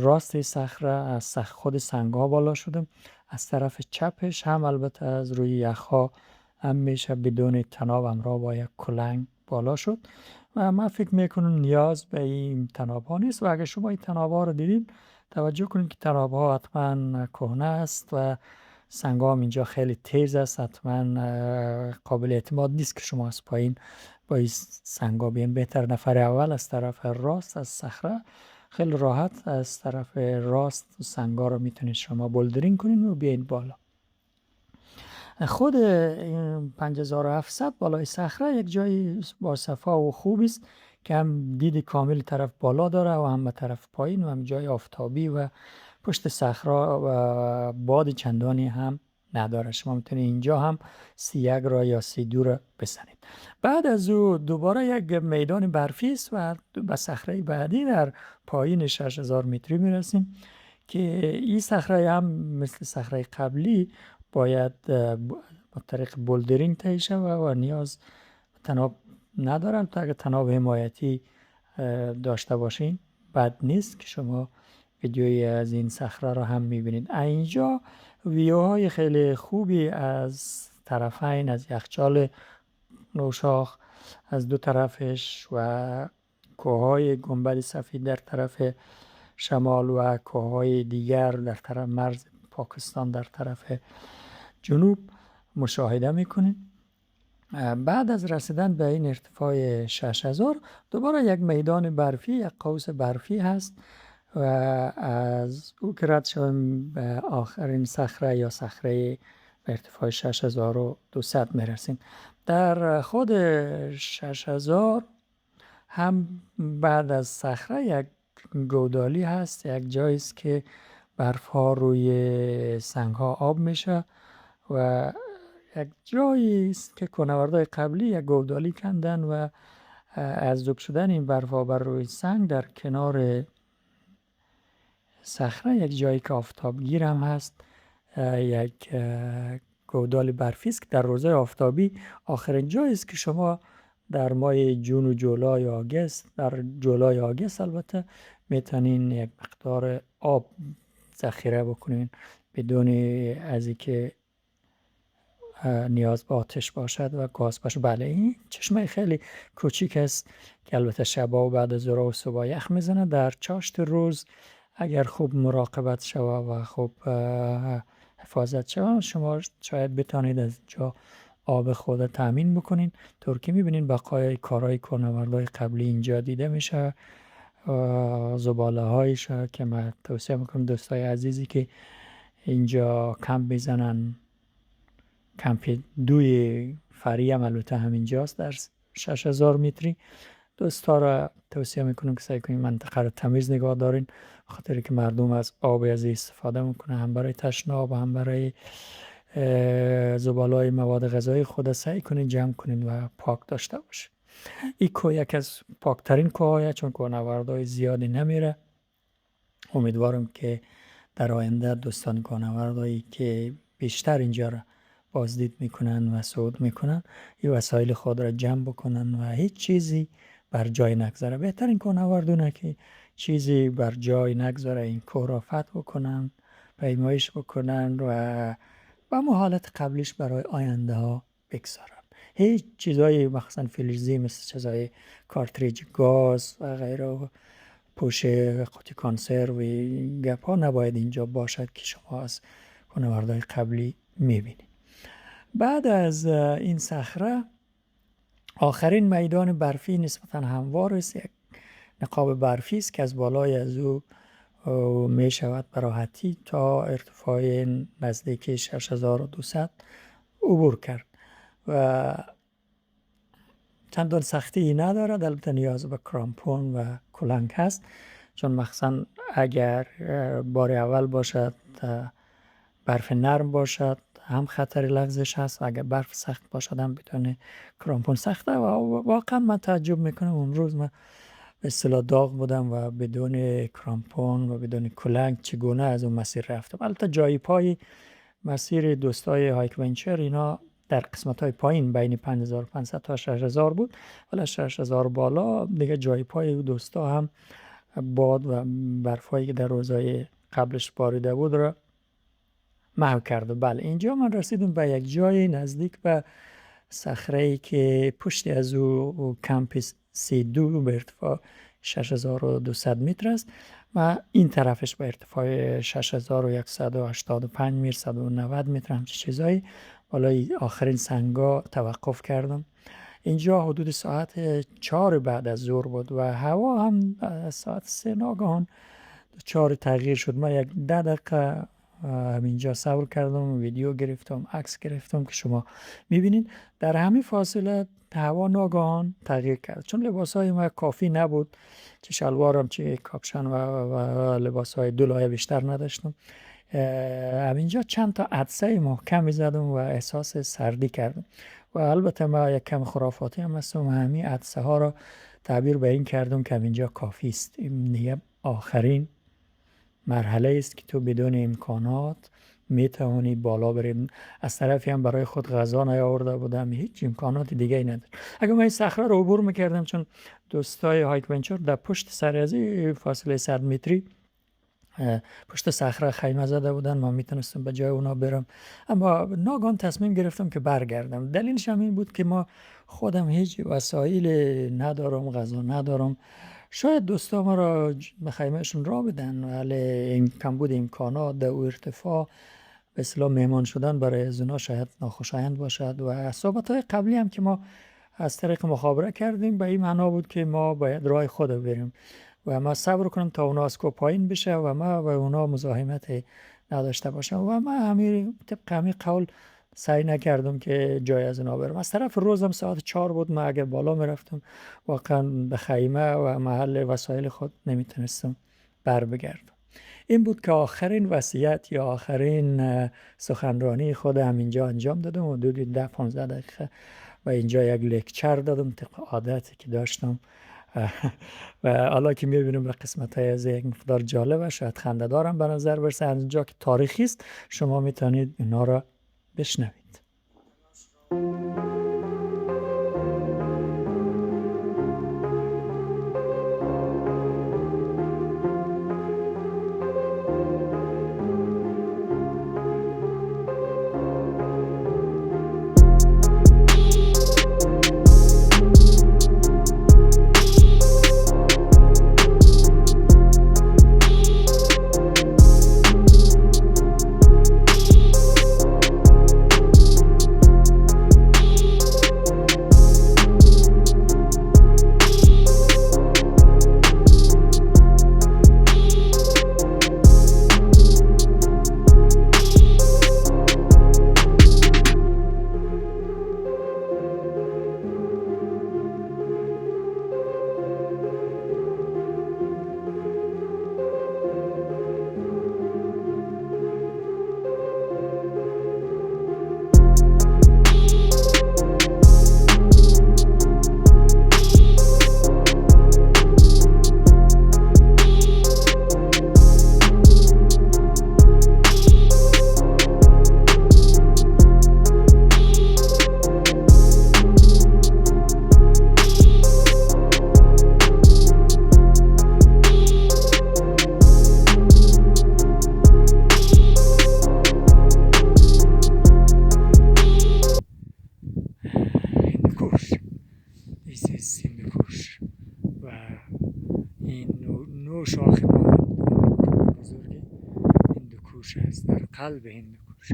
راست صخره از خود سنگ‌ها بالا شدم، از طرف چپش هم البته از روی یخ‌ها هم میشه بدون تناب همراه با یک کلنگ بالا شد و من فکر میکنم نیاز به این تناب ها نیست. و اگر شما این تناب ها رو دیدین توجه کنید که تناب ها حتما کهنه است و سنگ ها هم اینجا خیلی تیز است، حتما قابل اعتماد نیست که شما از پایین با این سنگ ها بیاین. بهتر نفر اول از طرف راست از صخره خیلی راحت از طرف راست سنگ ها رو میتونید شما بولدرینگ کنین و بیاین بالا. خود 5700 بالای صخره یک جای با صفا و خوب است که هم دید کامل طرف بالا داره و هم به طرف پایین و هم جای آفتابی و پشت صخره و باد چندانی هم نداره. شما میتونید اینجا هم 31 را یا 32 را بزنید. بعد از او دوباره یک میدان برفی است و به صخره بعدی در پایین 6000 متری میرسیم که این صخره هم مثل صخره قبلی باید با طریق بولدرینگ طی شود و نیاز تناب ندارم. تا اگر تناب حمایتی داشته باشین بد نیست که شما ویدیویی از این صخره را هم میبینید. اینجا ویوهای خیلی خوبی از طرفین، از یخچال نوشاخ از دو طرفش و کوههای گنبد سفید در طرف شمال و کوههای دیگر در طرف مرز پاکستان در طرف جنوب مشاهده میکنید. بعد از رسیدن به این ارتفاع 6000 دوباره یک میدان برفی، یک قوس برفی هست و از او که رد شویم به آخرین صخره یا صخره به ارتفاع 6200 میرسیم. در خود 6000 هم بعد از صخره یک گودالی هست، یک جایی است که برف ها روی سنگ ها آب میشه و یک جایی است که کوهنوردای قبلی یک گودالی کندن و از ذوب شدن این برف ها بر روی سنگ در کنار صخره یک جایی که آفتابگیر هم هست، یک گودال برفی است که در روزهای آفتابی آخرین جایی است که شما در ماه جون و جولای آگست، در جولای آگست البته میتونین یک مقدار آب ذخیره بکنین بدون از اینکه نیاز به آتش باشد و گاز باشد. بله این چشمه خیلی کوچیک است که البته شبا و بعد از ظهر و صبح یخ میزنه. در چاشت روز اگر خوب مراقبت شود و خوب حفاظت شود شما شاید بتانید از جا آب خود تامین بکنین. طور که میبینین بقای کارهای کوهنوردای قبلی اینجا دیده میشه، زباله هایش که من توصیه میکنم دوستای عزیزی که اینجا کمپ میزنن، کمپ دوی فری هم البته همینجاست در 6000 متری، دوستا را توصیه میکنم که سعی کنین منطقه رو تمیز نگاه دارین، خاطر که مردم از آب از استفاده میکنه، هم برای تشناب هم برای زباله‌های مواد غذایی خود سعی کنین جمع کنین و پاک داشته باشین. این کوه یک از پاکترین کوه‌های چون کوهنوردای زیادی نمیره. امیدوارم که در آینده دوستان کوهنوردایی که بیشتر اینجا را بازدید میکنن و صعود میکنن این وسایل خود را جمع بکنن و هیچ چیزی بر جای نگذاره. بهترین کوهنوردونه که چیزی بر جای نگذاره، این کوه را فتح بکنن، پیمایش بکنن و به حالت قبلیش برای آینده ها بگذارن. هیچ چیزای مخصوصا فلزی مثل چیزای کارتریج گاز و غیره، پوشه قوطی کنسرو و گپ ها نباید اینجا باشد که شما از کوهنوردای قبلی میبینید. بعد از این صخره آخرین میدان برفی نسبتا هموار است، یک نقاب برفی است که از بالای از او می شود به راحتی تا ارتفاع نزدیک 6200 عبور کرد و چندان سختی ندارد. البته نیاز به کرامپون و کلنگ هست، چون مخصوصا اگر بار اول باشد برف نرم باشد هم خطر لغزش هست و اگر برف سخت باشد هم بدون کرامپون سخته و واقعا من تعجب میکنم امروز من به اصطلاح داغ بودم و بدون کرامپون و بدون کلنگ چگونه از اون مسیر رفتم. البته جای پای مسیر دوستای هایک ونچر اینا در قسمت های پایین بین 5500 تا 6000 بود، ولی 6000 بالا دیگه جای پای دوستا هم باد و برفایی که در روزهای قبلش باریده بود را محو کرده. بله اینجا من رسیدم به یک جای نزدیک به صخره‌ای که پشت از او کمپ 32 به ارتفاع 6200 متر است و این طرفش به ارتفاع 6185 متر 190 متر همچه چیزایی. بالای آخرین سنگا توقف کردم. اینجا حدود ساعت 4 بعد از ظهر بود و هوا هم ساعت 3 ناگهان 4 تغییر شد. من یک 10 دقیقه همینجا صبر کردم، ویدیو گرفتم، عکس گرفتم که شما میبینید. در همین فاصله هوا ناگهان تغییر کرد، چون لباس های ما کافی نبود، چه شلوارم چه کاپشن و لباس های دولایه بیشتر نداشتم. همینجا چند تا عدسه محکمی زدم و احساس سردی کردم و البته ما یک کم خرافاتی هم هستم، همین عدسه ها را تعبیر به این کردم که همینجا کافی است، این دیگه آخرین مرحله است که تو بدون امکانات میتوانی بالا بریم. از طرفی هم برای خود غذا نیاورده بودم، هیچ امکانات دیگه ای ندارم. اگر من این صخره رو عبور میکردم، چون دوستای هایک ونچر در پشت سر از فاصله 100 متری پشت صخره خیمه زده بودن، ما میتونستم به جای اونا برم، اما ناگهان تصمیم گرفتم که برگردم. دلیلش هم این بود که ما خودم هیچ وسایل ندارم، غذا ندارم. شاید دوستا ما را به خیمهشون را بدن، ولی این کمبود امکانات در ارتفاع به اصطلاح مهمان شدن برای از اونا شاید ناخوشایند باشد. و صحبت های قبلی هم که ما از طریق مخابره کردیم به این معنا بود که ما باید راه خود بریم و ما صبر کنیم تا اونا از کوه پایین بشه و ما و اونا مزاحمت نداشته باشم و ما همین طبق همین قول سعی نکردم که جای از اونا برم. از طرف روزم ساعت 4 بود، ما اگر بالا میرفتم واقعا به خیمه و محل وسایل خود نمیتونستم بر بگردم. این بود که آخرین وصیت یا آخرین سخنرانی خود همینجا انجام دادم، حدود 10-15 دقیقه و اینجا یک لکچر دادم طبق عادتی که داشتم و حالا که میبینم به قسمت های از یک مقدار جالبه، شاید خنده دارم به نظر برسه، از اینجا که تاریخی است شما میتونید اینا را بشنوید. و این نو شاخ ما بزرگی هندوکوش است. در قلب هندوکوش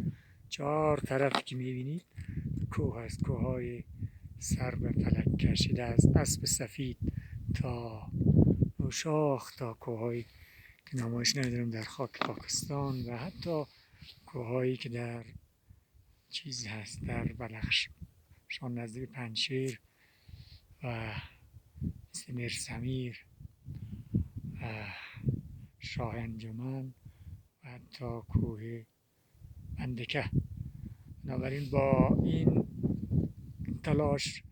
4 طرف که میبینید کوه است، کوه های سر به فلک کشیده از اسب سفید تا نوشاخ تا کوه های که نمایش ندارم در خاک پاکستان و حتی کوه هایی که در چیز هست در بلخشان نزدیک پنجشیر و مثل میرسمیر، شاه انجمن و حتی کوه بندکه. بنابراین با این تلاش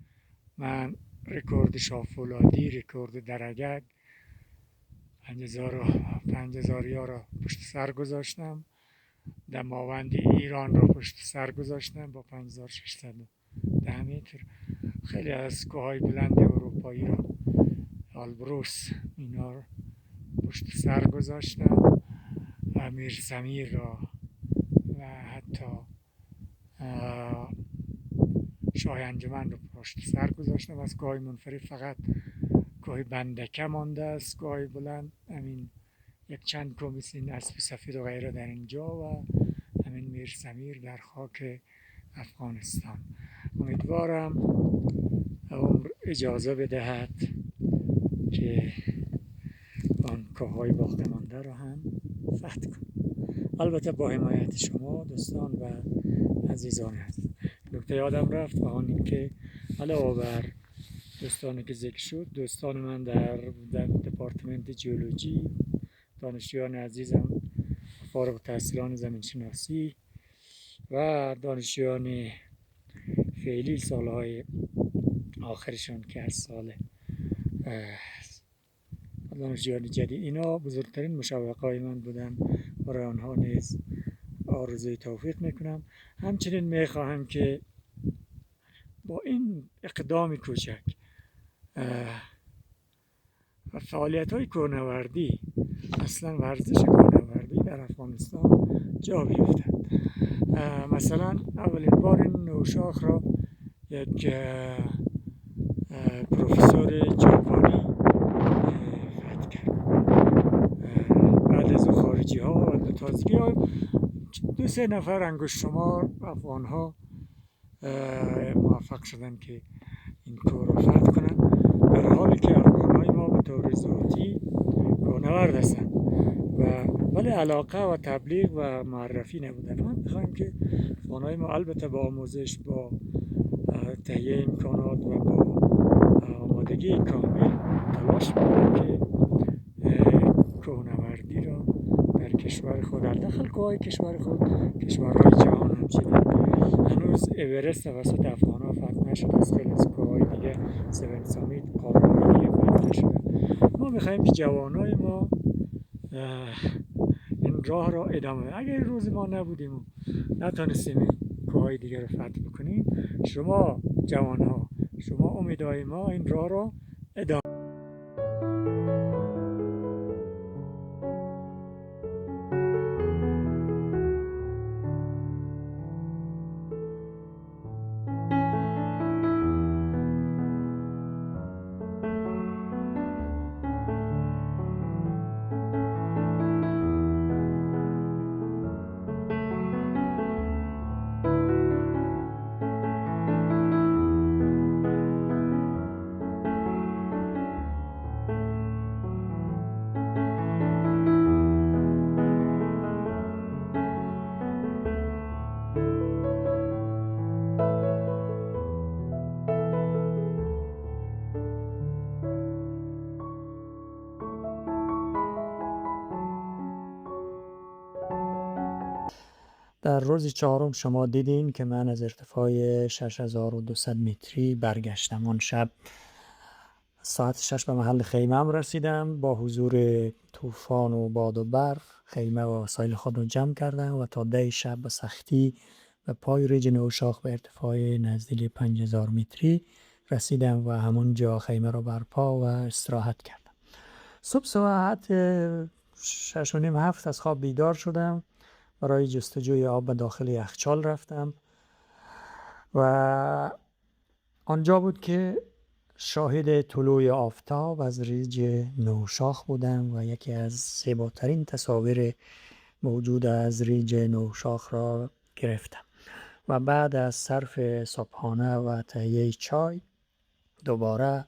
من رکورد شاه فولادی، رکورد درگگ 5000 را پشت سر گذاشتم، دماوند ایران را پشت سر گذاشتم با 5610 متر. خیلی از کوههای بلند اروپایی را، آلبروس، اینا را پشت سر گذاشتم و میرسمیر را و حتی شاه انجمن رو پشت سر گذاشتم. از کوههای منفرد فقط کوه بندکه مانده است، کوههای بلند همین یک چند کوه مثل این اسب سفید و غیره در اینجا و همین میرسمیر در خاک افغانستان. امیدوارم عمر اجازه بدهد که آن کوههای باقی مانده رو هم فتح کنم. البته با حمایت شما دوستان و عزیزان هست. نکته یادم رفت و آن این که علاوه بر دوستانی که ذکر شد، دوستان من در دپارتمنت جیولوژی، دانشجویان عزیزم فارغ التحصیلان زمین شناسی و دانشجویان فعلی سالهای آخرشان که از سال دانشجویان جدید، اینا بزرگترین مشوقهای من بودن. برای آنها نیز آرزوی توفیق میکنم. همچنین میخواهم که با این اقدام کوچک و فعالیت های کوهنوردی، اصلا ورزش کوهنوردی در افغانستان جا بیفتد. مثلا اولین بار این نوشاخ را یک پروفسور ژاپنی فتح کرد. بعد از خارجی ها و تازگی ها 2-3 نفر انگشت شمار افغان ها موفق شدن که این کوه را فتح کنند، در حالی که افغان های ما به طور ذاتی کوهنورد هستند ولی علاقه و تبلیغ و معرفی نبودن. ما میخوایم که افغان های ما البته با آموزش، با تهیه امکانات و با آمادگی کامل تلاش میکنیم که کوهنوردی را در کشور خود، در داخل کوههای کشور خود، کشورهای جهان همچنین. هنوز اورست توسط افغان ها فتح نشده است، خیلی از کوههای دیگه 7 سامیت، قاره‌های دیگه فتح شده. ما میخوایم که جوانای ما این راه را ادامه بدن. اگر روز ما نبودیم و نتونستیم این کوههای دیگر رو فتح بکنیم، شما جوان ها، شما امیدهای ما، این راه را ادامه. در روز 4 شما دیدین که من از ارتفاع 6200 متری برگشتم. آن شب ساعت 6 به محل خیمه‌ام رسیدم. با حضور طوفان و باد و برف خیمه و وسایل خود را جمع کردم و تا 10 شب به سختی به پای ریج نوشاخ به ارتفاع نزدیک 5000 متری رسیدم و همونجا خیمه را برپا و استراحت کردم. صبح ساعت 6:30-7 از خواب بیدار شدم. برای جستجوی آب به داخل یخچال رفتم و آنجا بود که شاهد طلوع آفتاب از ریج نوشاخ بودم و یکی از زیباترین تصاویر موجود از ریج نوشاخ را گرفتم. و بعد از صرف صبحانه و تهیه چای دوباره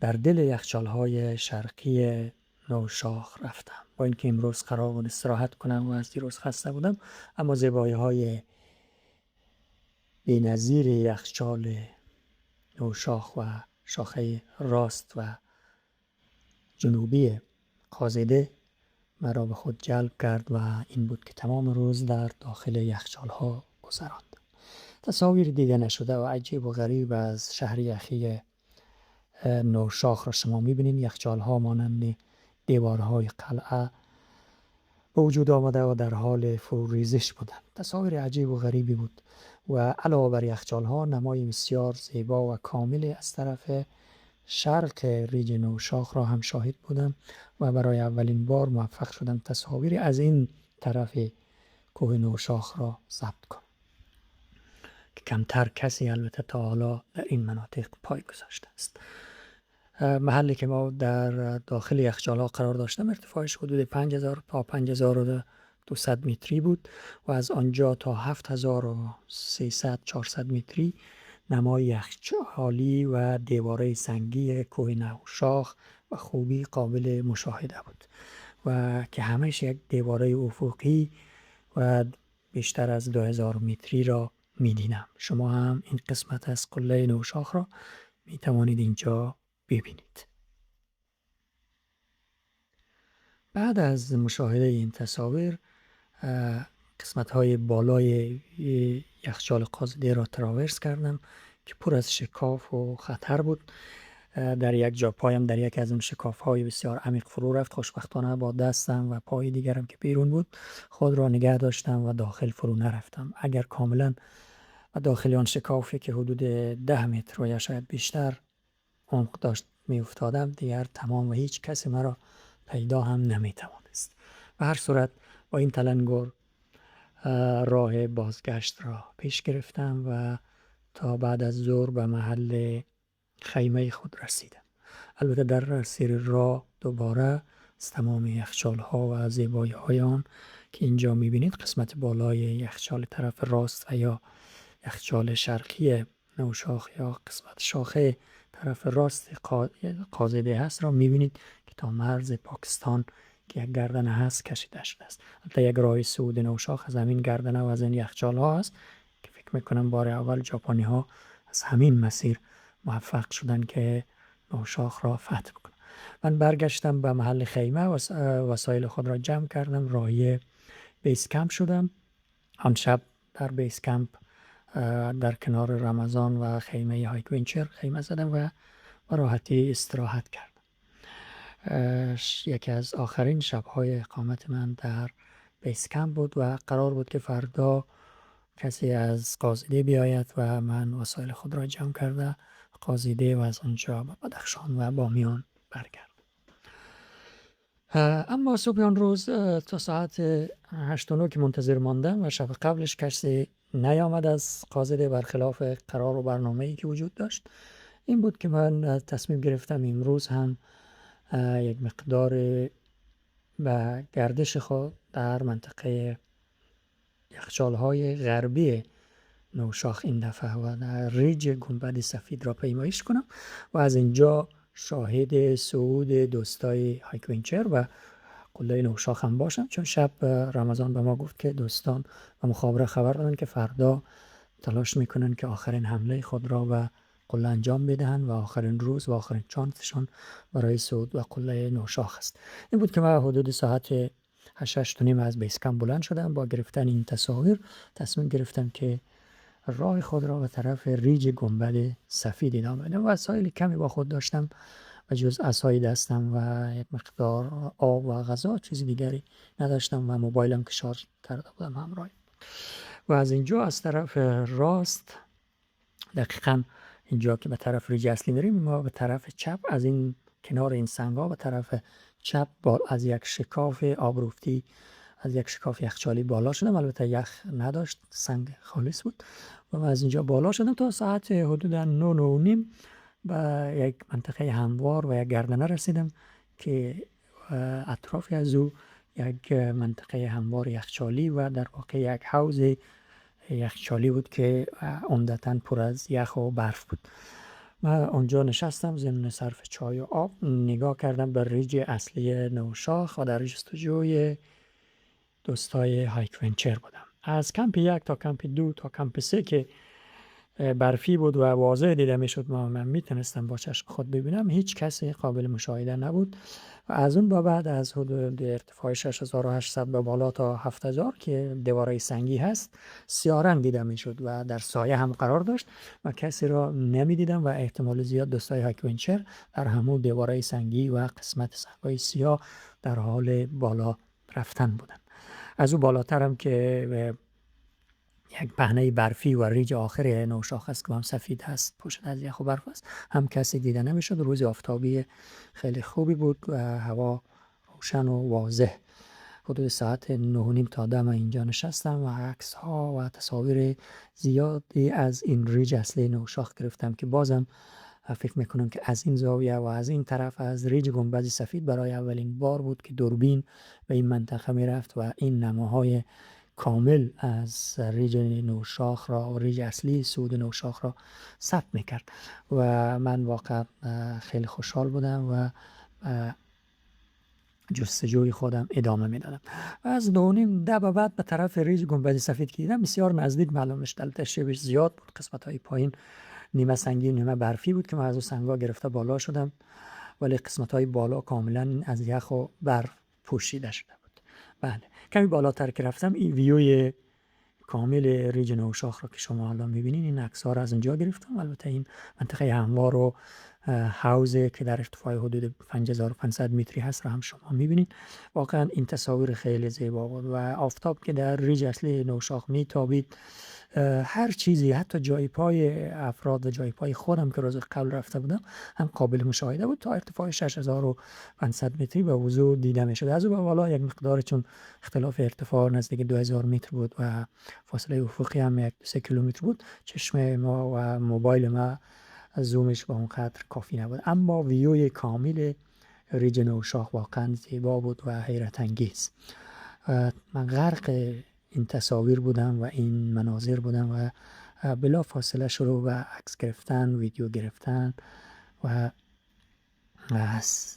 در دل یخچال‌های شرقی نوشاخ رفتم. با اینکه امروز قرار بود استراحت کنم و از دیروز خسته بودم، اما زیبایی‌های بی‌نظیر یخچال نوشاخ و شاخه راست و جنوبی قازده مرا به خود جلب کرد و این بود که تمام روز در داخل یخچال‌ها گذراندم. تصاویر دیده نشده و عجیب و غریب از شهر یخی نوشاخ را شما می‌بینید. یخچال‌ها مانند دیوارهای قلعه به وجود آمده و در حال فروریزش بودند. تصاویر عجیب و غریبی بود و علاوه بر یخچال‌ها نمای بسیار زیبا و کامل از طرف شرق ریج نوشاخ را هم شاهد بودم و برای اولین بار موفق شدم تصاویری از این طرف کوه نوشاخ را ضبط کنم که کمتر کسی البته تا حالا در این مناطق پای گذاشته است. محلی که ما در داخل یخچال‌ها قرار داشتم ارتفاعش حدود 5000 تا 5200 متری بود و از آنجا تا 7300-400 متری نمای یخچالی و دیواره سنگی کوه نوشاخ و خوبی قابل مشاهده بود و که همش یک دیواره افقی و بیشتر از 2000 متری را می‌دیدم. شما هم این قسمت از قله نوشاخ را می توانید اینجا ببینید. بعد از مشاهده این تصاویر قسمت های بالای یخچال قازده را تراورس کردم که پر از شکاف و خطر بود. در یک جا پایم در یک از اون شکاف های بسیار عمیق فرو رفت. خوشبختانه با دستم و پای دیگرم که بیرون بود خود را نگه داشتم و داخل فرو نرفتم. اگر کاملا و داخل آن شکافی که حدود 10 متر و یا شاید بیشتر عمق داشت می افتادم، دیگر تمام و هیچ کسی مرا پیدا هم نمی توانست. به هر صورت با این تلنگر راه بازگشت را پیش گرفتم و تا بعد از ظهر به محل خیمه خود رسیدم. البته در سیر راه دوباره از تمام یخچال ها و زیبایی های آن که اینجا می بینید، قسمت بالای یخچال طرف راست و یا یخچال شرقی نوشاخ یا قسمت شاخه طرف راست قازده هست را می بینید که تا مرز پاکستان که یک گردنه هست کشیده شده است. البته یک راه صعود نوشاخ از همین گردنه و از این یخچال ها هست که فکر میکنم بار اول ژاپنی ها از همین مسیر موفق شدن که نوشاخ را فتح کنند. من برگشتم به محل خیمه و وسایل خود را جمع کردم، راهی بیس کمپ شدم. آن شب در بیس کمپ در کنار رمضان و خیمه هایک ونچر خیمه زدم و راحتی استراحت کردم. یکی از آخرین شب‌های اقامت من در بیس کمپ بود و قرار بود که فردا کسی از قازده بیاید و من وسایل خود را جمع کرده قازده و از اونجا به بدخشان و بامیان برگردم. اما صبح آن روز تا ساعت 8:09 که منتظر ماندم و شب قبلش کسی نیامد از قازده، برخلاف قرار و برنامه‌ای که وجود داشت. این بود که من تصمیم گرفتم امروز هم یک مقدار به گردش خود در منطقه یخچال‌های غربی نوشاخ این دفعه و در ریج گنبد سفید را پیمایش کنم و از اینجا شاهد صعود دوستای هایک ونچر و قله نوشاخ هم باشم، چون شب رمضان به ما گفت که دوستان و مخابره خبر دادن که فردا تلاش میکنن که آخرین حمله خود را به قله انجام بدهند و آخرین روز و آخرین چانسشان برای صعود و قله نوشاخ است. این بود که من حدود ساعت 8:30 از بیس کمپ بلند شدم. با گرفتن این تصاویر تصمیم گرفتم که راه خود را به طرف ریج گنبد سفید ادامه بدم. وسایل کمی با خود داشتم و جز عصای دستم و یک مقدار آب و غذا چیزی دیگری نداشتم و موبایلم که شارژ کرده بودم همراه. و از اینجا از طرف راست، دقیقاً اینجا که به طرف ریج اصلی میریم، ما به طرف چپ از این کنار این سنگ‌ها به طرف چپ از یک شکاف آبروفتی، از یک شکاف یخچالی بالا شدم. البته یخ نداشت، سنگ خالص بود و من از اینجا بالا شدم تا ساعت حدود 9:09 به یک منطقه هموار و یک گردنه رسیدم که اطراف از او یک منطقه هموار یخچالی و در واقع یک حوض یخچالی بود که عمدتاً پر از یخ و برف بود. من اونجا نشستم ضمن صرف چای و آب، نگاه کردم به ریج اصلی نوشاخ و در جستجوی دوستای هایک ونچر بودم. از کمپ 1 تا کمپ 2 تا کمپ 3 که برفی بود و واضح دیده میشد، من میتونستم با چشم خود ببینم، هیچ کسی قابل مشاهده نبود. و از اون با بعد از حدود ارتفاع 6800 به بالا تا 7000 که دیواره سنگی هست سیارن دیده میشد و در سایه هم قرار داشت و کسی را نمیدیدم و احتمال زیاد دوستای هایک ونچر در همون دیواره سنگی و قسمت سنگای سیاه در حال بالا رفتن بودن. از او بالاترم که یک پهنه برفی و ریج آخر نوشاخ است که هم سفید هست، پوشیده از یخ و برف است، هم کسی دیده نمیشد. روز آفتابی خیلی خوبی بود و هوا روشن و واضح. حدود ساعت 9:30 تا 10 من اینجا نشستم و عکس ها و تصاویر زیادی از این ریج اصلی نوشاخ گرفتم که بازم فکر میکنم که از این زاویه و از این طرف از ریج گنبد سفید برای اولین بار بود که دوربین به این منطقه میرفت و این نماهای کامل از ریج نوشاخ را و ریج اصلی صعود نوشاخ را ثبت میکرد و من واقعا خیلی خوشحال بودم و جستجوی خودم ادامه میدادم و از 2.5 به بعد به طرف ریج گنبد سفید که دیدم بسیار نزدیک معلوم میشد. البته شیبش زیاد بود، قسمت های پایین نیمه سنگی نیمه برفی بود که من از اون سنگا گرفته بالا شدم، ولی قسمت های بالا کاملا از یخ و برف پوشیده شده بود. بله، کمی بالاتر که رفتم این ویوی کامل ریج نوشاخ رو که شما حالا میبینین، این عکس ها رو از اونجا گرفتم. البته این منطقه هموار و حوزه که در ارتفاع حدود 5500 متری هست رو هم شما میبینین. واقعا این تصاویر خیلی زیبا بود و آفتاب که در ریج اصلی نوشاخ میتابید، هر چیزی، حتی جای پای افراد و جای پای خودم که روز قبل رفته بودم هم قابل مشاهده بود. تا ارتفاع 6500 متری به وضوح دیده میشد. از اون بالا یک مقدار، چون اختلاف ارتفاع نزدیک 2000 متر بود و فاصله افقی هم 1-3 کیلومتر بود، چشم ما و موبایل ما زومش با اونقدر کافی نبود. اما ویوی کامل ریج نوشاخ واقعا زیبا بود و حیرت انگیز. من غرق این تصاویر بودم و این مناظر بودم و بلا فاصله شروع به عکس گرفتن، ویدیو گرفتن و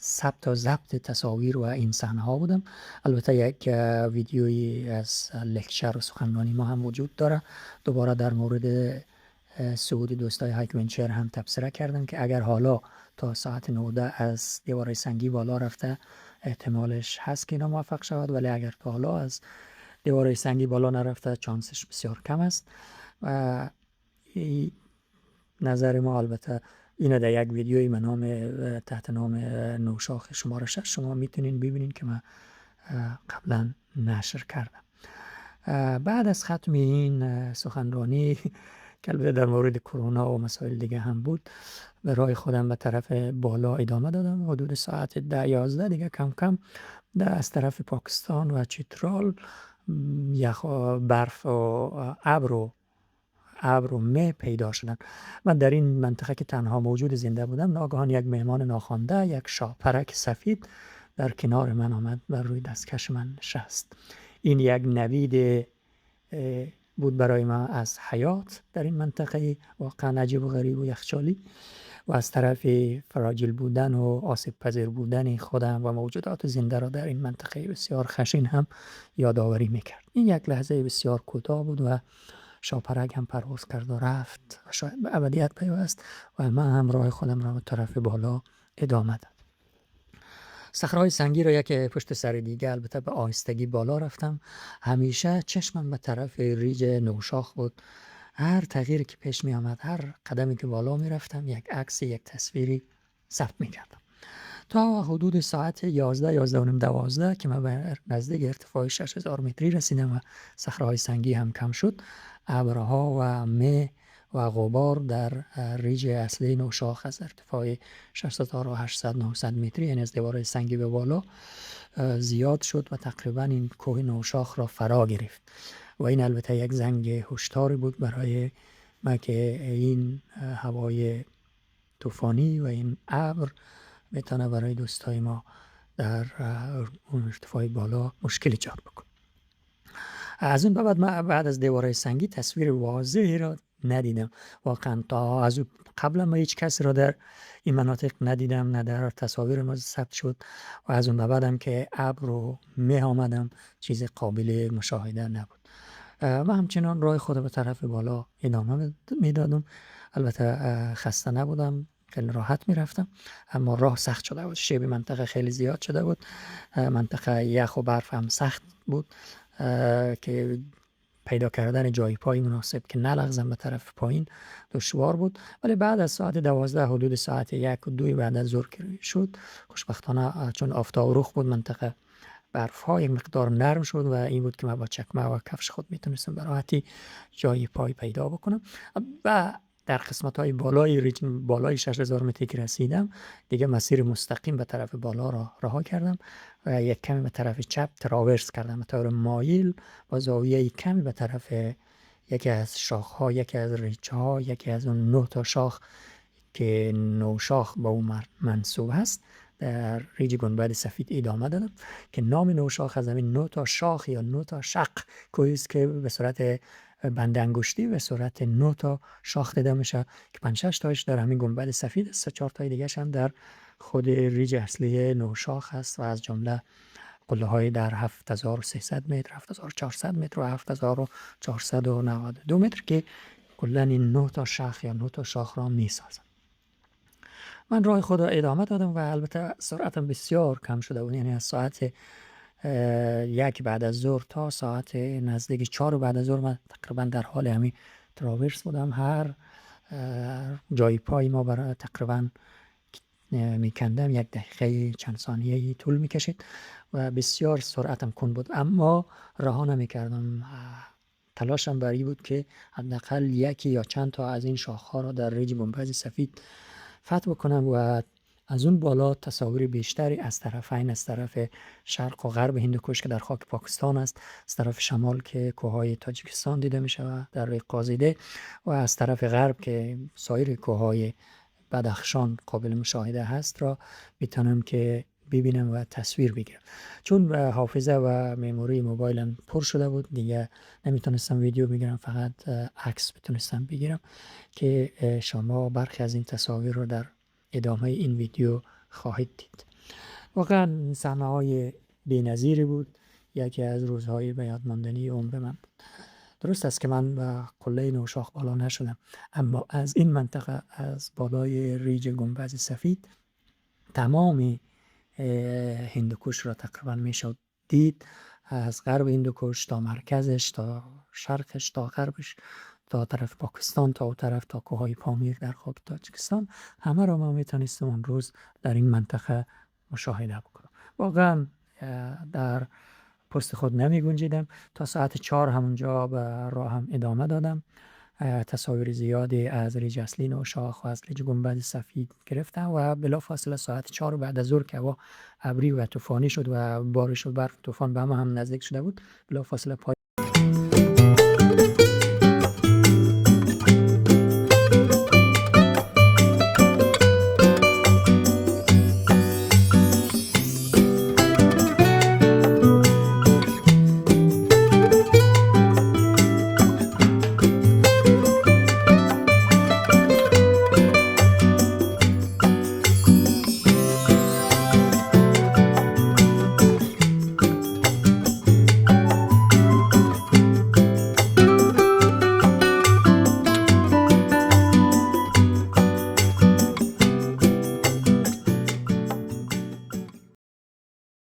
ثبت و ضبط تصاویر و این صحنه ها بودم. البته یک ویدیویی از لکچر و سخنرانی ما هم وجود داره. دوباره در مورد صعود دوستای هایک ونچر هم تبصره کردم که اگر حالا تا ساعت 19 از دیواره سنگی بالا رفته، احتمالش هست که اینا موفق شود، ولی اگر تا حالا از دیواره سنگی بالا نرفته، چانسش بسیار کم است. و نظر ما البته اینه در یک ویدیوی من تحت نام نوشاخ شماره 6 شما میتونین ببینین که من قبلا نشر کردم. بعد از ختم این سخنرانی که البته در مورد کرونا و مسائل دیگه هم بود، به راه خودم به طرف بالا ادامه دادم. حدود ساعت 10-11 دیگه کم کم از طرف پاکستان و چترال یخ و برف و ابر و مه پیدا شدن. من در این منطقه که تنها موجود زنده بودم، ناگهان یک مهمان ناخوانده، یک شاپرک سفید در کنار من آمد و روی دستکش من نشست. این یک نوید بود برای من از حیات در این منطقه واقعا عجیب و غریب و یخچالی، و از طرف فراجیل بودن و آسیب پذیر بودن خودم و موجودات زنده را در این منطقه بسیار خشن هم یادآوری میکرد. این یک لحظه بسیار کوتاه بود و شاپرک هم پرواز کرد و رفت و شاید به ابدیت پیوست و من هم راه خودم را به طرف بالا ادامه دادم. صخره‌های سنگی را یک پشت سر دیگه البته به آهستگی بالا رفتم. همیشه چشمم به طرف ریج نوشاخ بود. هر تغییری که پیش می آمد، هر قدمی که بالا می رفتم، یک عکس، یک تصویری ثبت می کردم. تا حدود ساعت 11 که من به نزدیک ارتفاع 6000 متری رسیدم و صخره‌های سنگی هم کم شد، ابرها و مه و غبار در ریج اصلی نوشاخ از ارتفاع 6800-900 متری، یعنی از دیواره سنگی به بالا، زیاد شد و تقریبا این کوه نوشاخ را فرا گرفت. و این البته یک زنگ هشداری بود برای ما که این هوای طوفانی و این ابر میتونه برای دوستای ما در اون ارتفاع بالا مشکل ایجاد بکنه. از اون بعد من بعد از دیواره سنگی تصویر واضحی را ندیدم. واقعا تا از قبل ما هیچ کسی را در این مناطق ندیدم، نه در تصاویر ما ثبت شد و از اون بعدم که ابر و مه آمدم چیز قابل مشاهده نبود. من همچنان راه خود به طرف بالا ادامه میدادم. البته خسته نبودم، خیلی راحت میرفتم، اما راه سخت شده بود. شیب منطقه خیلی زیاد شده بود، منطقه یخ و برف هم سخت بود که پیدا کردن جای پای مناسب که نلغزم به طرف پایین دشوار بود. ولی بعد از ساعت 12 حدود ساعت 1 و 2 بعد از ظهر شد، خوشبختانه چون آفتاب رخ بود، منطقه برف ها یک مقدار نرم شد و این بود که من با چکمه و کفش خود میتونستم به راحتی جای پای پیدا بکنم. و در قسمت های بالای 6000 متری که رسیدم، دیگه مسیر مستقیم به طرف بالا را رها کردم و یک کمی به طرف چپ تراورس کردم به طور مایل با زاویه کمی به طرف یکی از شاخ ها، یکی از ریچه ها، یکی از اون 9 تا شاخ که نوشاخ به اون منسوب هست، در ریج گنبد سفید ادامه دادم که نام نوشاخ از همین 9 تا شاخ یا 9 تا شق کوهی است که به صورت بند انگشتی به صورت 9 تا شاخ دیده میشه که 5-6 تایش در همین گنبد سفید است، 3-4 تای دیگه هم در خود ریج اصلی نوشاخ است و از جمله قله های در 7300 متر، 7400 متر و 7492 متر که کلا این 9 تا شاخ یا 9 تا شاخ را می سازند. من راه خود را ادامه دادم و البته سرعتم بسیار کم شده بود، یعنی از ساعت 1 بعد از ظهر تا ساعت نزدیک 4 بعد از ظهر من تقریبا در حال همین تراورس بودم. هر جای پای ما برای تقریبا میکندم 1 دقیقه چند ثانیه طول میکشید و بسیار سرعتم کند بود، اما رها نمیکردم. تلاشم برای بود که حداقل یکی یا چند تا از این شاخه‌ها را در ریج گنبد سفید فتح بکنم و از اون بالا تصاویر بیشتری از طرفین، از طرف شرق و غرب هندوکش که در خاک پاکستان است، از طرف شمال که کوههای تاجیکستان دیده می شود در ریگ قازیده، و از طرف غرب که سایر کوههای بدخشان قابل مشاهده هست را میتونم که ببینم و تصویر بگیرم. چون حافظه و مموری موبایلم پر شده بود دیگه نمیتونستم ویدیو بگیرم، فقط عکس میتونستم بگیرم که شما برخی از این تصاویر رو در ادامه این ویدیو خواهید دید. واقعا صحنه‌های بی‌نظیری بود، یکی از روزهای به یاد ماندنی عمر من بود. درست است که من به قله نوشاخ بالا نشدم، اما از این منطقه، از بالای ریج گنبد سفید، تمام هندوکش را تقریبا میشد دید، از غرب هندوکش تا مرکزش، تا شرقش، تا غربش، تا طرف پاکستان، تا او طرف تا کوههای پامیر در خاک تاجیکستان، همه را ما میتونستم اون روز در این منطقه مشاهده بکنم. واقعا در پست خود نمی گنجیدم. تا ساعت 4 همونجا به راهم ادامه دادم. تصاویر زیادی از ریج اصلی نوشاخ و از ریج گنبد سفید گرفتم و بلافاصله ساعت 4 بعد از ظهر که هوا ابری و طوفانی شد و بارش و برف طوفان به ما هم نزدیک شده بود، بلافاصله پای